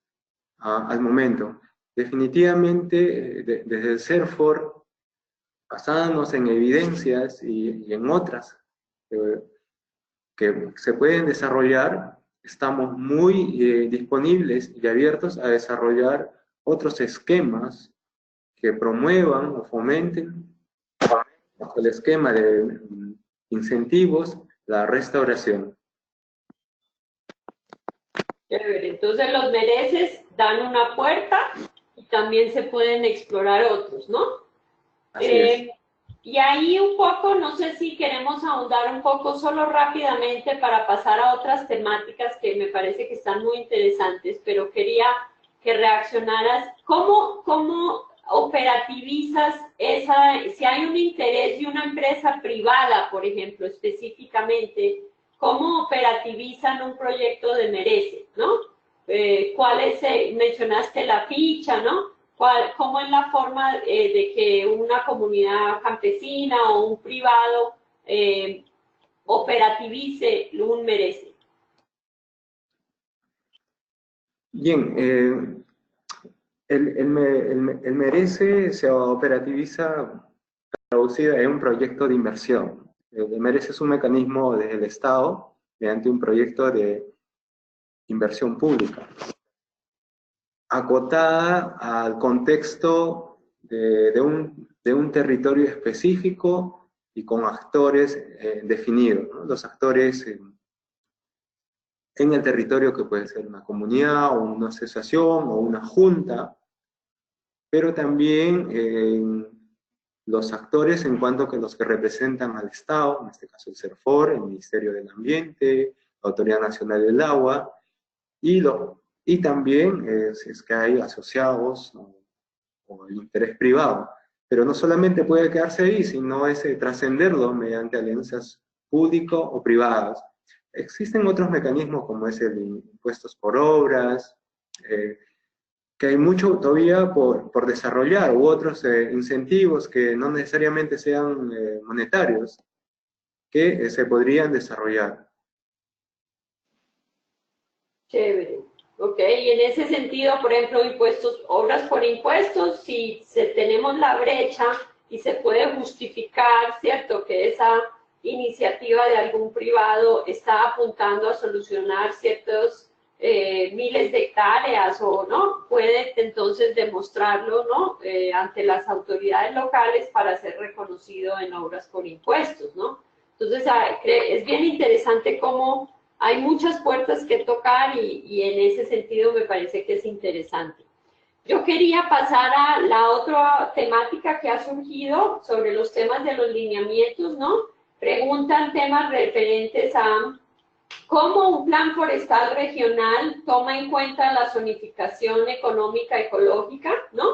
al momento. Definitivamente, desde el CERFOR, basándonos en evidencias y en otras que se pueden desarrollar, estamos muy disponibles y abiertos a desarrollar otros esquemas que promuevan o fomenten el esquema de incentivos, la restauración. Entonces los mereces dan una puerta y también se pueden explorar otros, ¿no? Así es. Y ahí un poco, no sé si queremos ahondar un poco solo rápidamente para pasar a otras temáticas que me parece que están muy interesantes, pero quería que reaccionaras. ¿Cómo operativizas si hay un interés de una empresa privada, por ejemplo, específicamente, cómo operativizan un proyecto de Merece, ¿no? Mencionaste la ficha, ¿no? ¿Cómo es la forma de que una comunidad campesina o un privado operativice un Merece? Bien, el Merece se operativiza traducida en un proyecto de inversión. El Merece es un mecanismo del Estado mediante un proyecto de inversión pública, acotada al contexto de un territorio específico y con actores definidos, ¿no? Los actores en el territorio, que puede ser una comunidad o una asociación o una junta, pero también los actores en cuanto que los que representan al Estado, en este caso el CERFOR, el Ministerio del Ambiente, la Autoridad Nacional del Agua, y también si es que hay asociados o el interés privado. Pero no solamente puede quedarse ahí, sino es trascenderlo mediante alianzas público o privadas. Existen otros mecanismos como es el impuestos por obras, que hay mucho todavía por desarrollar, u otros incentivos que no necesariamente sean monetarios, que se podrían desarrollar. Chévere. Ok, y en ese sentido, por ejemplo, obras por impuestos, si tenemos la brecha y se puede justificar, ¿cierto?, que esa iniciativa de algún privado está apuntando a solucionar ciertos miles de hectáreas o no, puede entonces demostrarlo, ¿no?, ante las autoridades locales para ser reconocido en obras por impuestos, ¿no? Entonces, es bien interesante cómo hay muchas puertas que tocar y en ese sentido me parece que es interesante. Yo quería pasar a la otra temática que ha surgido sobre los temas de los lineamientos, ¿no? Preguntan temas referentes a cómo un plan forestal regional toma en cuenta la zonificación económica ecológica, ¿no?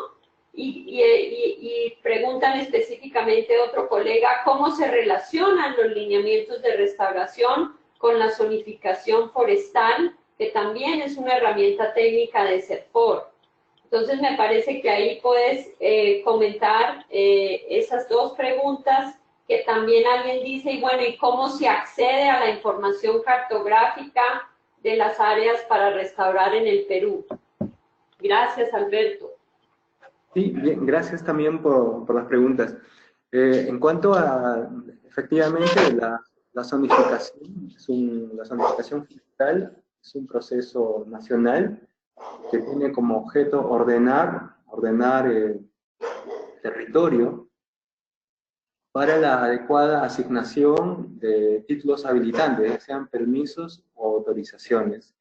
Y preguntan específicamente otro colega cómo se relacionan los lineamientos de restauración con la zonificación forestal, que también es una herramienta técnica de CERFOR. Entonces me parece que ahí puedes comentar esas dos preguntas que también alguien dice, y bueno, ¿y cómo se accede a la información cartográfica de las áreas para restaurar en el Perú? Gracias, Alberto. Sí, bien, gracias también por las preguntas. En cuanto a, efectivamente, la zonificación, la zonificación forestal es un proceso nacional que tiene como objeto ordenar territorio para la adecuada asignación de títulos habilitantes, sean permisos o autorizaciones.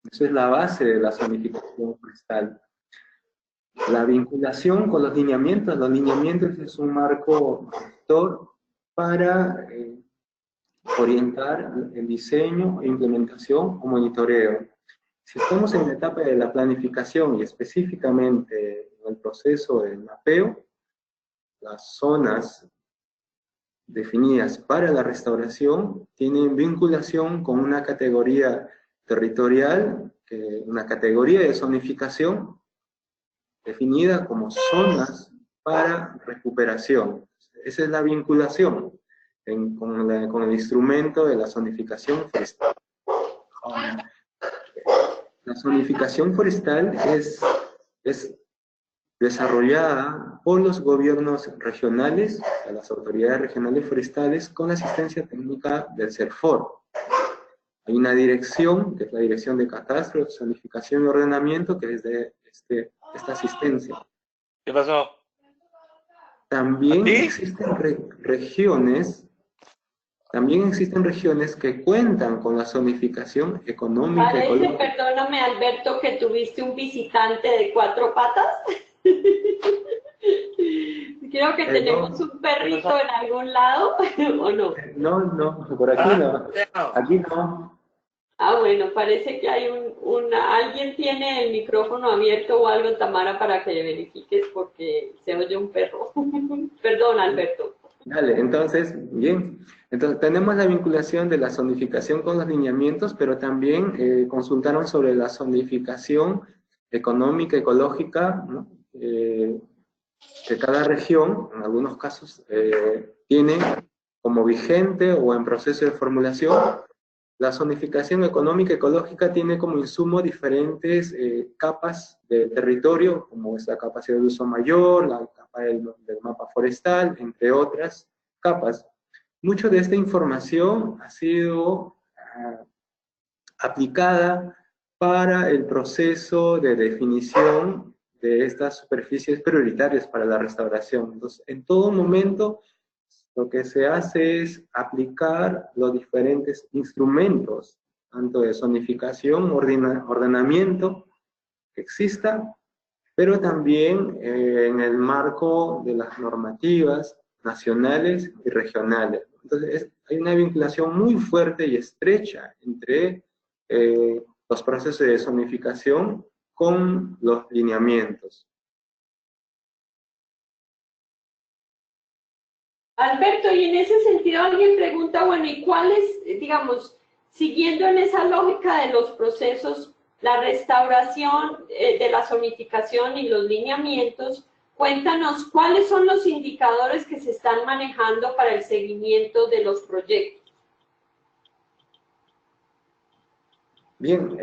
Esa es la base de la zonificación forestal. La vinculación con los lineamientos es un marco rector para orientar el diseño, implementación o monitoreo. Si estamos en la etapa de la planificación y específicamente en el proceso del mapeo, las zonas definidas para la restauración tienen vinculación con una categoría territorial, una categoría de zonificación definida como zonas para recuperación. Esa es la vinculación con el instrumento de la zonificación forestal. Ahora, la zonificación forestal es desarrollada por los gobiernos regionales, las autoridades regionales forestales, con la asistencia técnica del CERFOR. Hay una dirección, que es la Dirección de Catastro, Zonificación y Ordenamiento, que es de esta asistencia. ¿Qué pasó? También existen regiones También existen regiones que cuentan con la zonificación económica, Parece, ecológica. perdóname Alberto, que tuviste un visitante de 4 patas. Creo que tenemos No, un perrito en algún lado, ¿o no? no, por aquí no. Aquí no. Ah, bueno, parece que hay alguien tiene el micrófono abierto o algo, Tamara, para que verifiques porque se oye un perro. Perdón, Alberto. Dale, entonces, bien. Entonces, tenemos la vinculación de la zonificación con los lineamientos, pero también consultaron sobre la zonificación económica, ecológica, ¿no? Que cada región, en algunos casos, tiene como vigente o en proceso de formulación. La zonificación económica ecológica tiene como insumo diferentes capas de territorio, como es la capacidad de uso mayor, la capa del mapa forestal, entre otras capas. Mucho de esta información ha sido aplicada para el proceso de definición de estas superficies prioritarias para la restauración. Entonces, en todo momento, lo que se hace es aplicar los diferentes instrumentos, tanto de zonificación, ordenamiento que exista, pero también en el marco de las normativas nacionales y regionales. Entonces, hay una vinculación muy fuerte y estrecha entre los procesos de zonificación con los lineamientos. Alberto, y en ese sentido alguien pregunta, bueno, ¿y cuál es, digamos, siguiendo en esa lógica de los procesos, la restauración de la zonificación y los lineamientos? Cuéntanos cuáles son los indicadores que se están manejando para el seguimiento de los proyectos. Bien,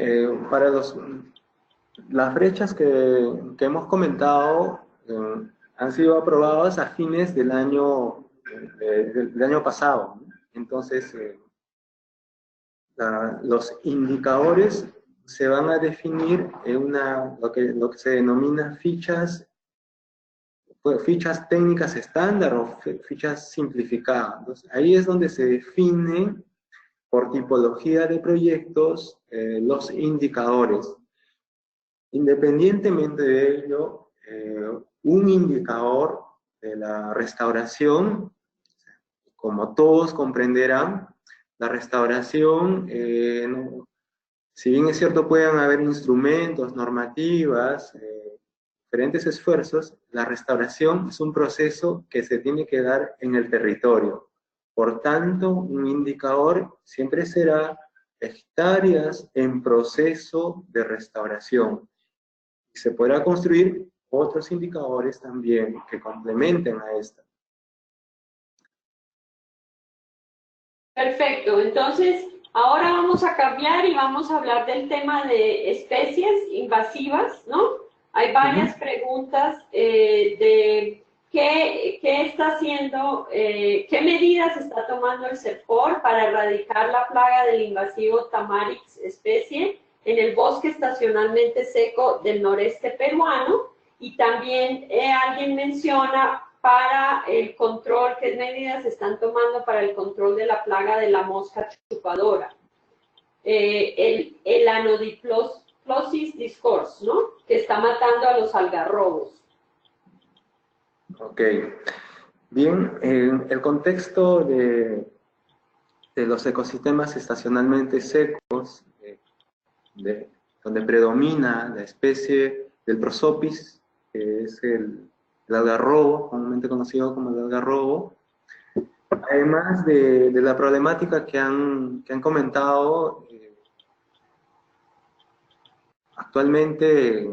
para las brechas que hemos comentado han sido aprobadas a fines del año pasado, ¿no? Entonces, los indicadores se van a definir en lo que se denomina fichas técnicas estándar o fichas simplificadas. Entonces, ahí es donde se definen por tipología de proyectos los indicadores. Independientemente de ello, un indicador de la restauración, como todos comprenderán, la restauración, si bien es cierto pueden haber instrumentos, normativas, diferentes esfuerzos, la restauración es un proceso que se tiene que dar en el territorio. Por tanto, un indicador siempre será hectáreas en proceso de restauración. Y se podrá construir otros indicadores también que complementen a esta. Perfecto, entonces ahora vamos a cambiar y vamos a hablar del tema de especies invasivas, ¿no? Hay varias preguntas de qué está haciendo, qué medidas está tomando el CEPOR para erradicar la plaga del invasivo Tamarix especie en el bosque estacionalmente seco del noreste peruano, y también alguien menciona para el control, qué medidas se están tomando para el control de la plaga de la mosca chupadora. El Anodiplosis discourse, ¿no? Que está matando a los algarrobos. Ok. Bien, en el contexto de los ecosistemas estacionalmente secos, donde predomina la especie del Prosopis, que es el algarrobo, comúnmente conocido como el algarrobo. Además de la problemática que han comentado, actualmente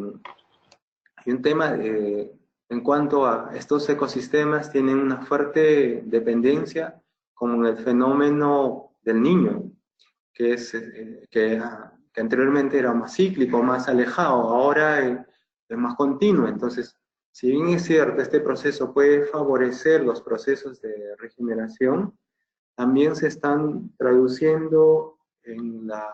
hay un tema en cuanto a estos ecosistemas tienen una fuerte dependencia con el fenómeno del niño, que anteriormente era más cíclico, más alejado, ahora es más continuo. Entonces, si bien es cierto, este proceso puede favorecer los procesos de regeneración, también se están traduciendo en la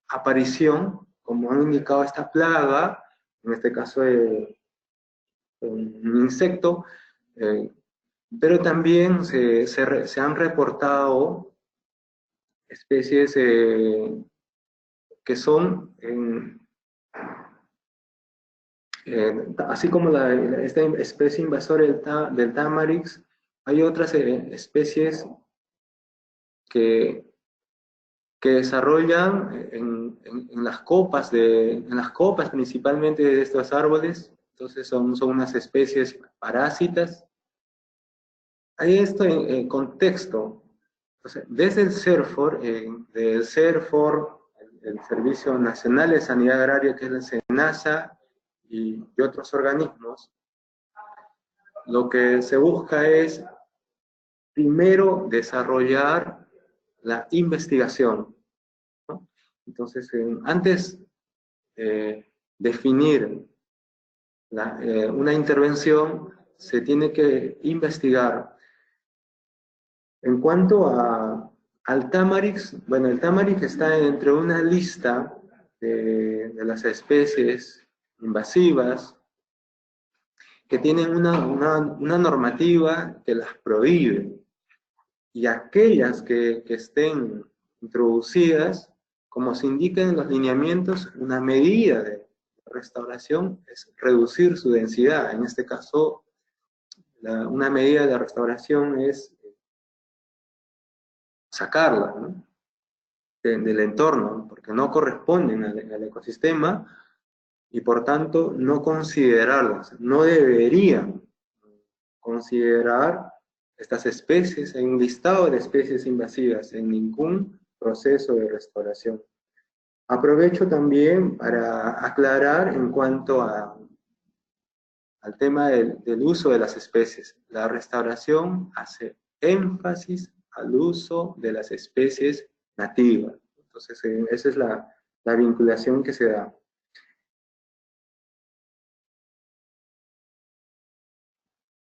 aparición, como han indicado, esta plaga, en este caso un insecto, pero también se han reportado especies que son, así como esta especie invasora del Tamarix, hay otras especies que desarrollan en las copas principalmente de estos árboles. Entonces son unas especies parásitas. Hay esto en contexto. Entonces, desde el CERFOR, el Servicio Nacional de Sanidad Agraria, que es la SENASA, y otros organismos, lo que se busca es, primero, desarrollar la investigación, ¿no? Entonces, antes definir una intervención, se tiene que investigar. En cuanto al Tamarix, bueno, el Tamarix está entre una lista de las especies invasivas que tienen una normativa que las prohíbe, y aquellas que estén introducidas, como se indica en los lineamientos, una medida de restauración es reducir su densidad. En este caso, una medida de restauración es sacarla, ¿no?, del entorno, porque no corresponden al ecosistema, y por tanto no considerarlas. No deberían considerar estas especies en un listado de especies invasivas en ningún proceso de restauración. Aprovecho también para aclarar en cuanto al tema del uso de las especies. La restauración hace énfasis al uso de las especies nativas. Entonces, esa es la vinculación que se da.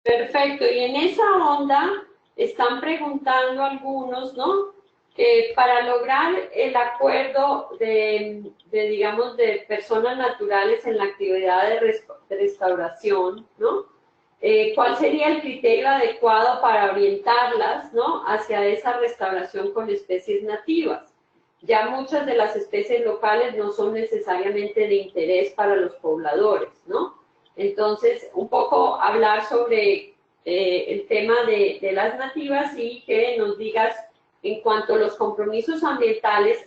Perfecto, y en esa onda están preguntando algunos, ¿no? Para lograr el acuerdo digamos, de personas naturales en la actividad de restauración, ¿no? ¿Cuál sería el criterio adecuado para orientarlas, ¿no?, hacia esa restauración con especies nativas? Ya muchas de las especies locales no son necesariamente de interés para los pobladores, ¿no? Entonces, un poco hablar sobre el tema de las nativas, y que nos digas, en cuanto a los compromisos ambientales,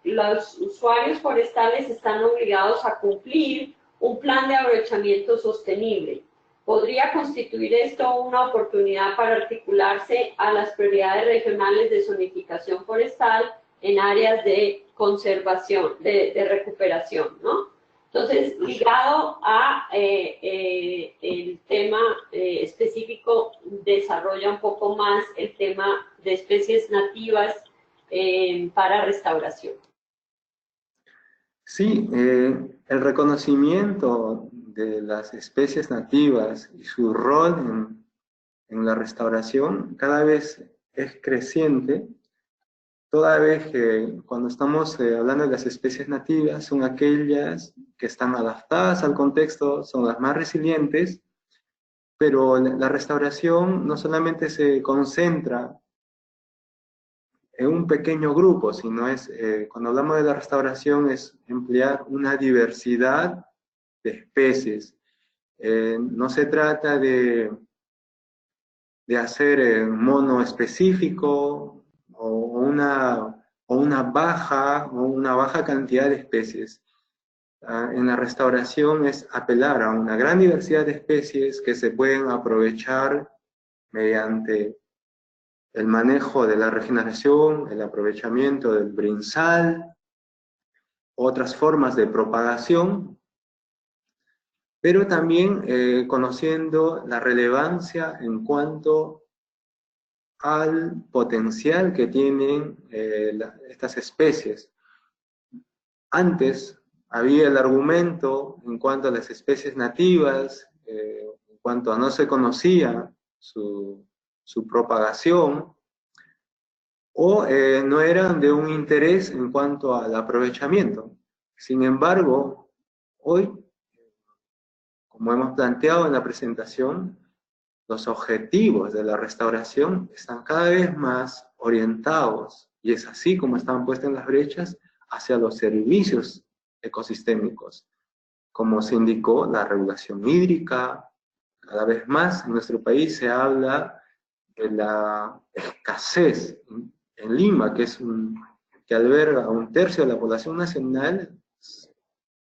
los usuarios forestales están obligados a cumplir un plan de aprovechamiento sostenible. ¿Podría constituir esto una oportunidad para articularse a las prioridades regionales de zonificación forestal en áreas de conservación, de recuperación, ¿no? Entonces, ligado a el tema específico, desarrolla un poco más el tema de especies nativas para restauración. Sí, el reconocimiento de las especies nativas y su rol en la restauración cada vez es creciente, toda vez que cuando estamos hablando de las especies nativas, son aquellas que están adaptadas al contexto, son las más resilientes, pero la restauración no solamente se concentra en un pequeño grupo, sino cuando hablamos de la restauración, es emplear una diversidad de especies. No se trata de hacer mono específico o una baja cantidad de especies. En la restauración es apelar a una gran diversidad de especies que se pueden aprovechar mediante el manejo de la regeneración, el aprovechamiento del brinzal, otras formas de propagación, pero también conociendo la relevancia en cuanto al potencial que tienen estas especies. Antes había el argumento en cuanto a las especies nativas, en cuanto a no se conocía su propagación, o no eran de un interés en cuanto al aprovechamiento. Sin embargo, hoy, como hemos planteado en la presentación, los objetivos de la restauración están cada vez más orientados y es así como están puestas las brechas hacia los servicios ecosistémicos. Como se indicó, la regulación hídrica, cada vez más en nuestro país se habla de la escasez. En Lima, que alberga a 1/3 de la población nacional,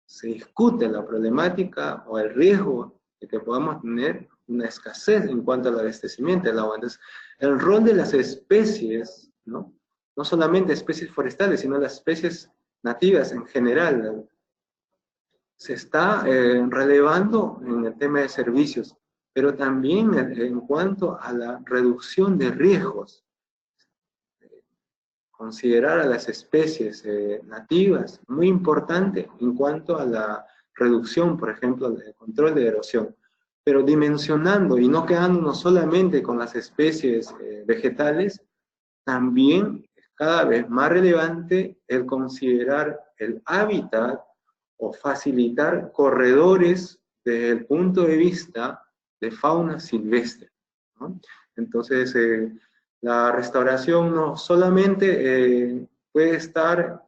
se discute la problemática o el riesgo de que podamos tener una escasez en cuanto al abastecimiento del agua. Entonces, el rol de las especies, ¿no? No solamente especies forestales, sino las especies nativas en general, se está relevando en el tema de servicios, pero también en cuanto a la reducción de riesgos. Considerar a las especies nativas, muy importante en cuanto a la reducción, por ejemplo, del control de erosión, pero dimensionando y no quedándonos solamente con las especies vegetales, también es cada vez más relevante el considerar el hábitat o facilitar corredores desde el punto de vista de fauna silvestre, ¿no? Entonces, la restauración no solamente puede estar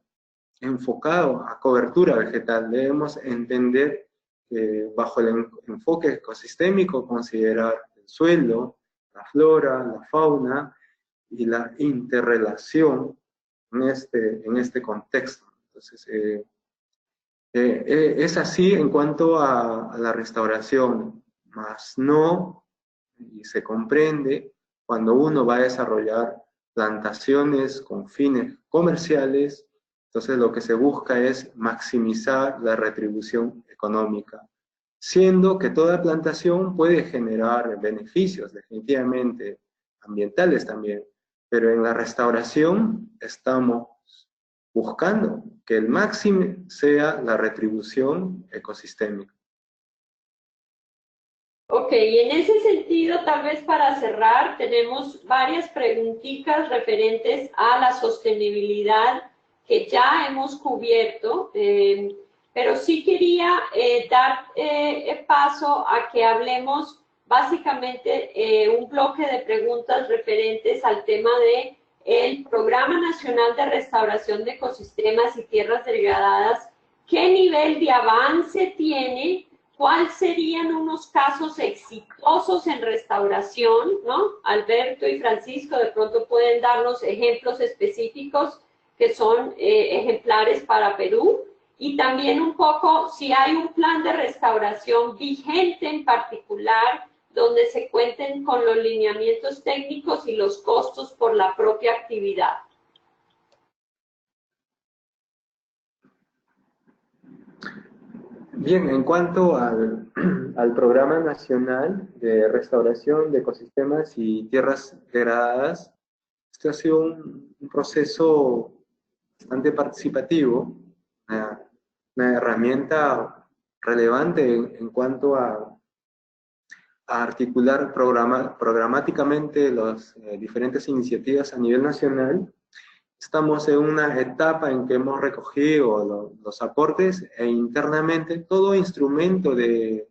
enfocado a cobertura vegetal, debemos entender que bajo el enfoque ecosistémico considerar el suelo, la flora, la fauna y la interrelación en este contexto. Entonces, es así en cuanto a la restauración, más no, y se comprende cuando uno va a desarrollar plantaciones con fines comerciales, entonces lo que se busca es maximizar la retribución económica, siendo que toda plantación puede generar beneficios, definitivamente, ambientales también, pero en la restauración estamos buscando que el máximo sea la retribución ecosistémica. Ok, y en ese sentido, tal vez para cerrar, tenemos varias preguntitas referentes a la sostenibilidad que ya hemos cubierto, pero sí quería dar paso a que hablemos básicamente un bloque de preguntas referentes al tema de el Programa Nacional de Restauración de Ecosistemas y Tierras Degradadas. ¿Qué nivel de avance tiene? ¿Cuáles serían unos casos exitosos en restauración, ¿no? Alberto y Francisco de pronto pueden darnos ejemplos específicos que son ejemplares para Perú, y también un poco si hay un plan de restauración vigente en particular donde se cuenten con los lineamientos técnicos y los costos por la propia actividad. Bien, en cuanto al Programa Nacional de Restauración de Ecosistemas y Tierras Degradadas, este ha sido un proceso bastante participativo, una herramienta relevante en cuanto a articular programáticamente las diferentes iniciativas a nivel nacional. Estamos en una etapa en que hemos recogido los aportes e internamente todo instrumento de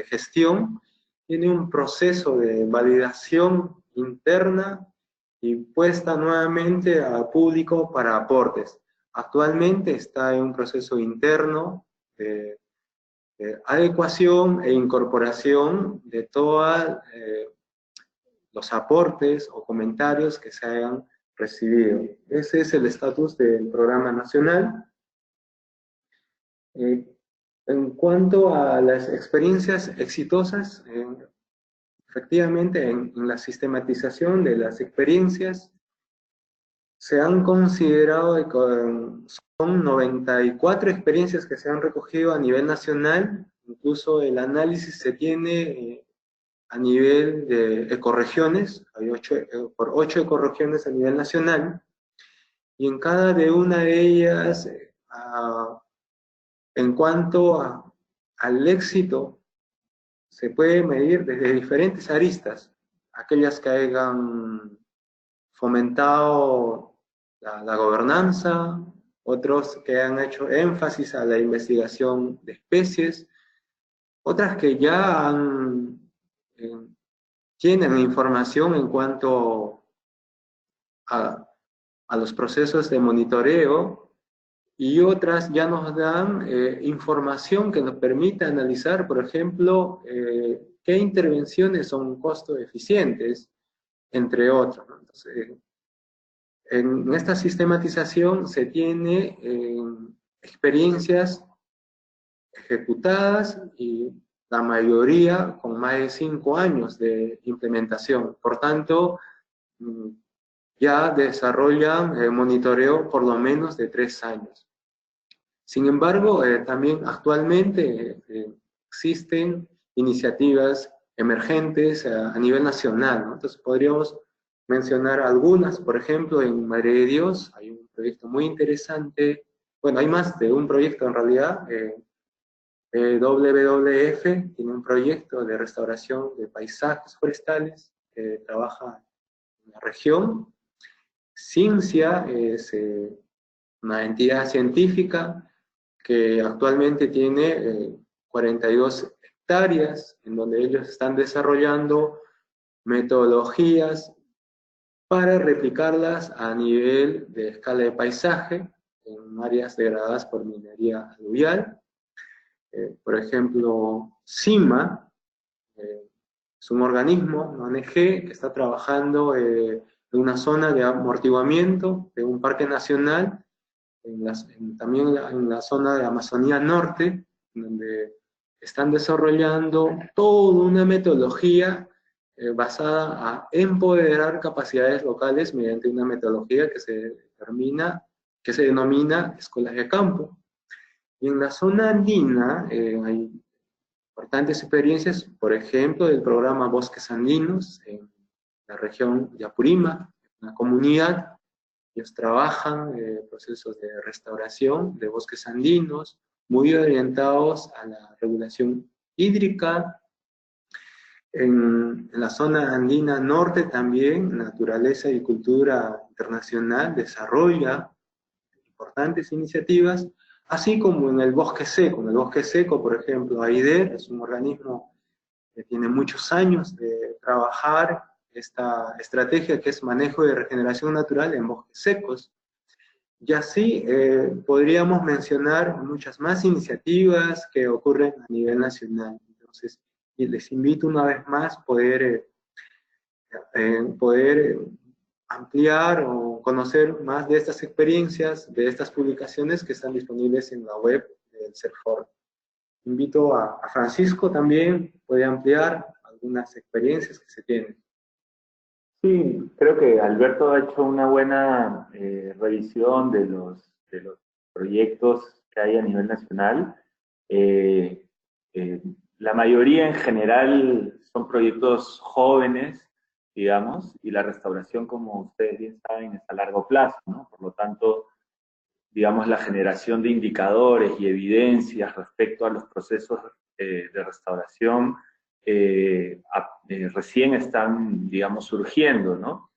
gestión tiene un proceso de validación interna y puesta nuevamente al público para aportes. Actualmente está en un proceso interno de adecuación e incorporación de todos los aportes o comentarios que se hayan recibido. Ese es el estatus del programa nacional. En cuanto a las experiencias exitosas, efectivamente en la sistematización de las experiencias se han considerado, son 94 experiencias que se han recogido a nivel nacional, incluso el análisis se tiene a nivel de ecorregiones, hay 8 ecorregiones a nivel nacional, y en cada de una de ellas, en cuanto al éxito, se puede medir desde diferentes aristas, aquellas que hayan fomentado la gobernanza, otros que han hecho énfasis a la investigación de especies, otras que ya tienen información en cuanto a a los procesos de monitoreo, y otras ya nos dan información que nos permite analizar, por ejemplo, qué intervenciones son costo eficientes, entre otros, ¿no? Entonces, en esta sistematización se tiene experiencias ejecutadas y la mayoría con más de 5 años de implementación. Por tanto, ya desarrollan monitoreo por lo menos de 3 años. Sin embargo, también actualmente existen iniciativas emergentes a nivel nacional, ¿no? Entonces podríamos mencionar algunas. Por ejemplo, en Madre de Dios hay un proyecto muy interesante, bueno, hay más de un proyecto en realidad. WWF tiene un proyecto de restauración de paisajes forestales que trabaja en la región. Cincia es una entidad científica que actualmente tiene 42 hectáreas, en donde ellos están desarrollando metodologías para replicarlas a nivel de escala de paisaje en áreas degradadas por minería aluvial. Por ejemplo, CIMA es un organismo, una ONG, que está trabajando en una zona de amortiguamiento de un parque nacional, también en la zona de Amazonía Norte, donde están desarrollando toda una metodología basada a empoderar capacidades locales mediante una metodología que se denomina escuelas de campo. Y en la zona andina hay importantes experiencias, por ejemplo, del programa Bosques Andinos en la región de Apurímac, una comunidad. Ellos trabajan procesos de restauración de bosques andinos, muy orientados a la regulación hídrica. En la zona andina norte también, Naturaleza y Cultura Internacional desarrolla importantes iniciativas, así como en el bosque seco. En el bosque seco, por ejemplo, AIDER es un organismo que tiene muchos años de trabajar esta estrategia que es manejo de regeneración natural en bosques secos. Y así podríamos mencionar muchas más iniciativas que ocurren a nivel nacional. Entonces, y les invito una vez más poder ampliar o conocer más de estas experiencias, de estas publicaciones que están disponibles en la web del CERFOR. Invito a Francisco también, puede ampliar algunas experiencias que se tienen. Sí, creo que Alberto ha hecho una buena revisión de los proyectos que hay a nivel nacional. La mayoría en general son proyectos jóvenes, digamos, y la restauración, como ustedes bien saben, es a largo plazo, ¿no? Por lo tanto, digamos, la generación de indicadores y evidencias respecto a los procesos de restauración recién están, digamos, surgiendo, ¿no?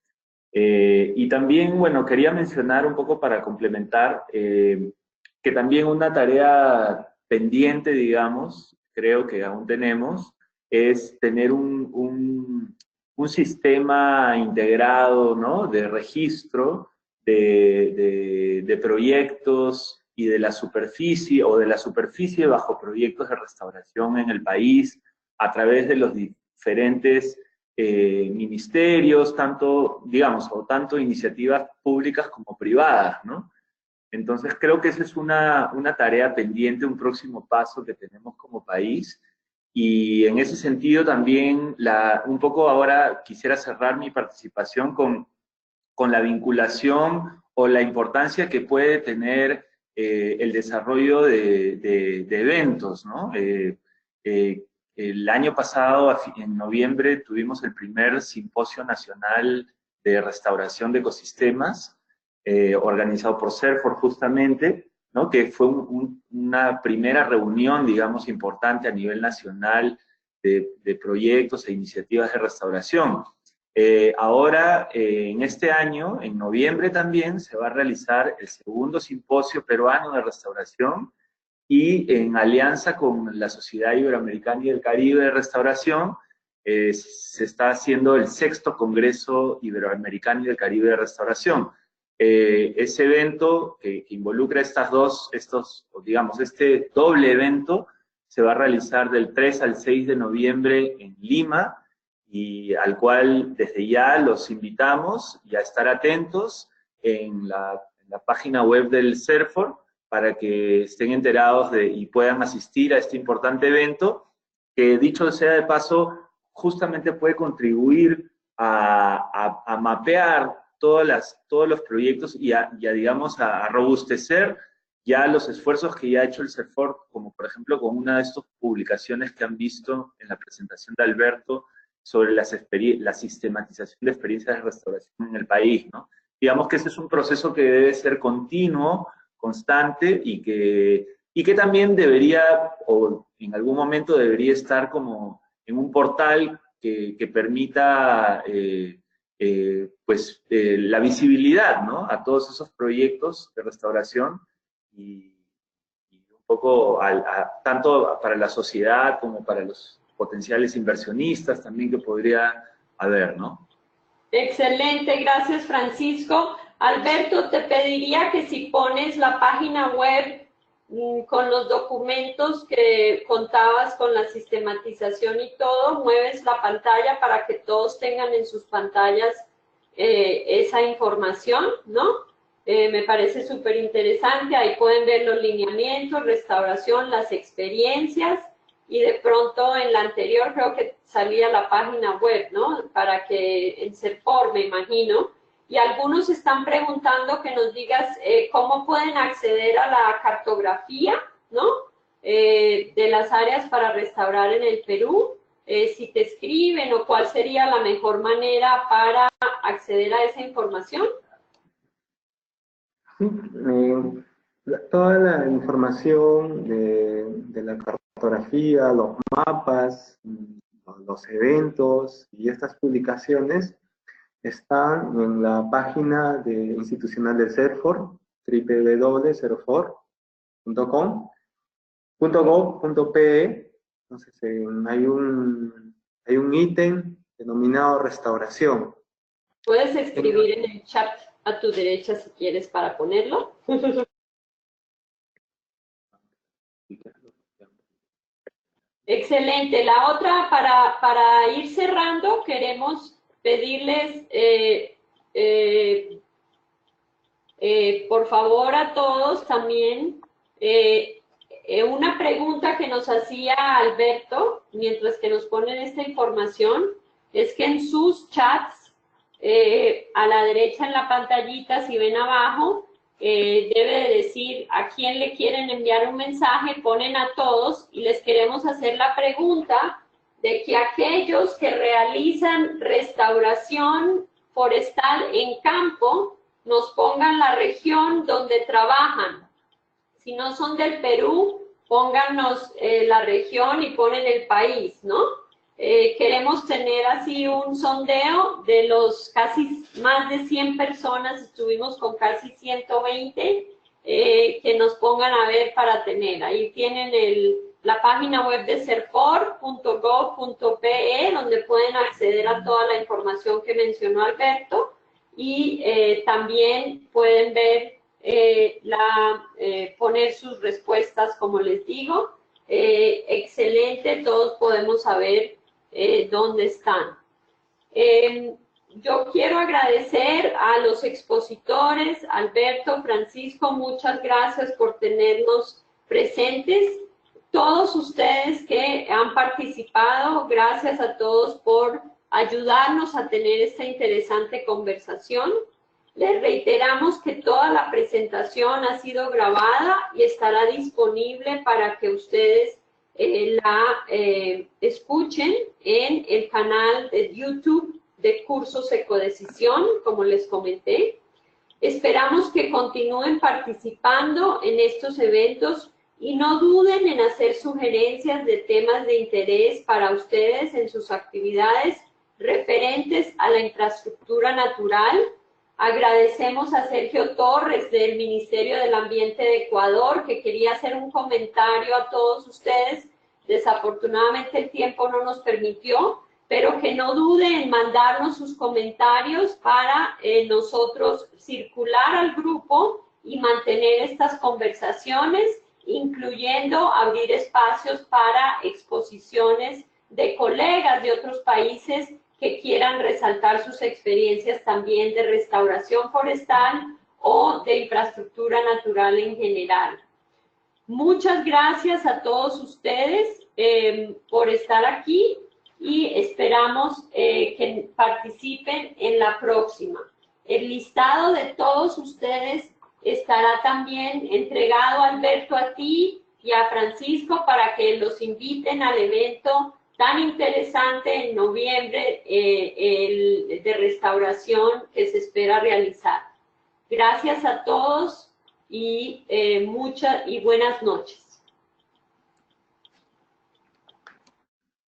Y también, bueno, quería mencionar un poco para complementar que también una tarea pendiente, digamos, creo que aún tenemos, es tener un sistema integrado, ¿no?, de registro de proyectos y de la superficie, o de la superficie bajo proyectos de restauración en el país, a través de los diferentes ministerios, tanto, digamos, o tanto iniciativas públicas como privadas, ¿no? Entonces creo que esa es una tarea pendiente, un próximo paso que tenemos como país, y en ese sentido también un poco ahora quisiera cerrar mi participación con la vinculación o la importancia que puede tener el desarrollo de eventos, ¿no? El año pasado, en noviembre, tuvimos el primer Simposio Nacional de Restauración de Ecosistemas, organizado por CERFOR justamente, ¿no?, que fue una primera reunión, digamos, importante a nivel nacional de proyectos e iniciativas de restauración. Ahora, en este año, en noviembre también, se va a realizar el segundo Simposio Peruano de Restauración, y en alianza con la Sociedad Iberoamericana y del Caribe de Restauración, se está haciendo el 6º Congreso Iberoamericano y del Caribe de Restauración. ese evento que involucra digamos, este doble evento se va a realizar del 3 al 6 de noviembre en Lima, y al cual desde ya los invitamos y a estar atentos en la página web del CERFOR para que estén enterados y puedan asistir a este importante evento, que dicho sea de paso, justamente puede contribuir a mapear todos los proyectos y digamos, a robustecer ya los esfuerzos que ya ha hecho el CERFOR, como por ejemplo con una de estas publicaciones que han visto en la presentación de Alberto sobre la sistematización de experiencias de restauración en el país, ¿no? Digamos que ese es un proceso que debe ser continuo, constante, y que también debería, o en algún momento debería estar como en un portal que permita la visibilidad, ¿no?, a todos esos proyectos de restauración, y un poco tanto para la sociedad como para los potenciales inversionistas también que podría haber, ¿no? Excelente, gracias Francisco. Alberto, te pediría que si pones la página web con los documentos que contabas con la sistematización y todo, mueves la pantalla para que todos tengan en sus pantallas esa información, ¿no? Me parece súper interesante, ahí pueden ver los lineamientos, restauración, las experiencias, y de pronto en la anterior creo que salía la página web, ¿no? Para que en CERFOR, me imagino. Y algunos están preguntando que nos digas cómo pueden acceder a la cartografía, ¿no? De las áreas para restaurar en el Perú, si te escriben o cuál sería la mejor manera para acceder a esa información. Sí, toda la información de la cartografía, los mapas, los eventos y estas publicaciones están en la página institucional del CERFOR, www.cerfor.com.gov.pe. Entonces hay un ítem denominado restauración. Puedes escribir en el chat a tu derecha si quieres para ponerlo. Excelente. La otra, para ir cerrando, queremos pedirles, por favor, a todos también, una pregunta que nos hacía Alberto, mientras que nos ponen esta información, es que en sus chats, a la derecha en la pantallita, si ven abajo, debe de decir a quién le quieren enviar un mensaje, ponen a todos, y les queremos hacer la pregunta de que aquellos que realizan restauración forestal en campo nos pongan la región donde trabajan. Si no son del Perú, pónganos la región y ponen el país, ¿no? Queremos tener así un sondeo de los casi más de 100 personas, estuvimos con casi 120, que nos pongan a ver para tener. Ahí tienen la página web de cerfor.gov.pe, donde pueden acceder a toda la información que mencionó Alberto, y también pueden ver, poner sus respuestas, como les digo. Excelente, todos podemos saber dónde están. Yo quiero agradecer a los expositores, Alberto, Francisco, muchas gracias por tenernos presentes. Todos ustedes que han participado, gracias a todos por ayudarnos a tener esta interesante conversación. Les reiteramos que toda la presentación ha sido grabada y estará disponible para que ustedes la escuchen en el canal de YouTube de Cursos Ecodecisión, como les comenté. Esperamos que continúen participando en estos eventos y no duden en hacer sugerencias de temas de interés para ustedes en sus actividades referentes a la infraestructura natural. Agradecemos a Sergio Torres del Ministerio del Ambiente de Ecuador, que quería hacer un comentario a todos ustedes. Desafortunadamente el tiempo no nos permitió, pero que no dude en mandarnos sus comentarios para nosotros circular al grupo y mantener estas conversaciones, incluyendo abrir espacios para exposiciones de colegas de otros países que quieran resaltar sus experiencias también de restauración forestal o de infraestructura natural en general. Muchas gracias a todos ustedes por estar aquí y esperamos que participen en la próxima. El listado de todos ustedes estará también entregado, Alberto, a ti y a Francisco para que los inviten al evento tan interesante en noviembre de restauración que se espera realizar. Gracias a todos y buenas noches.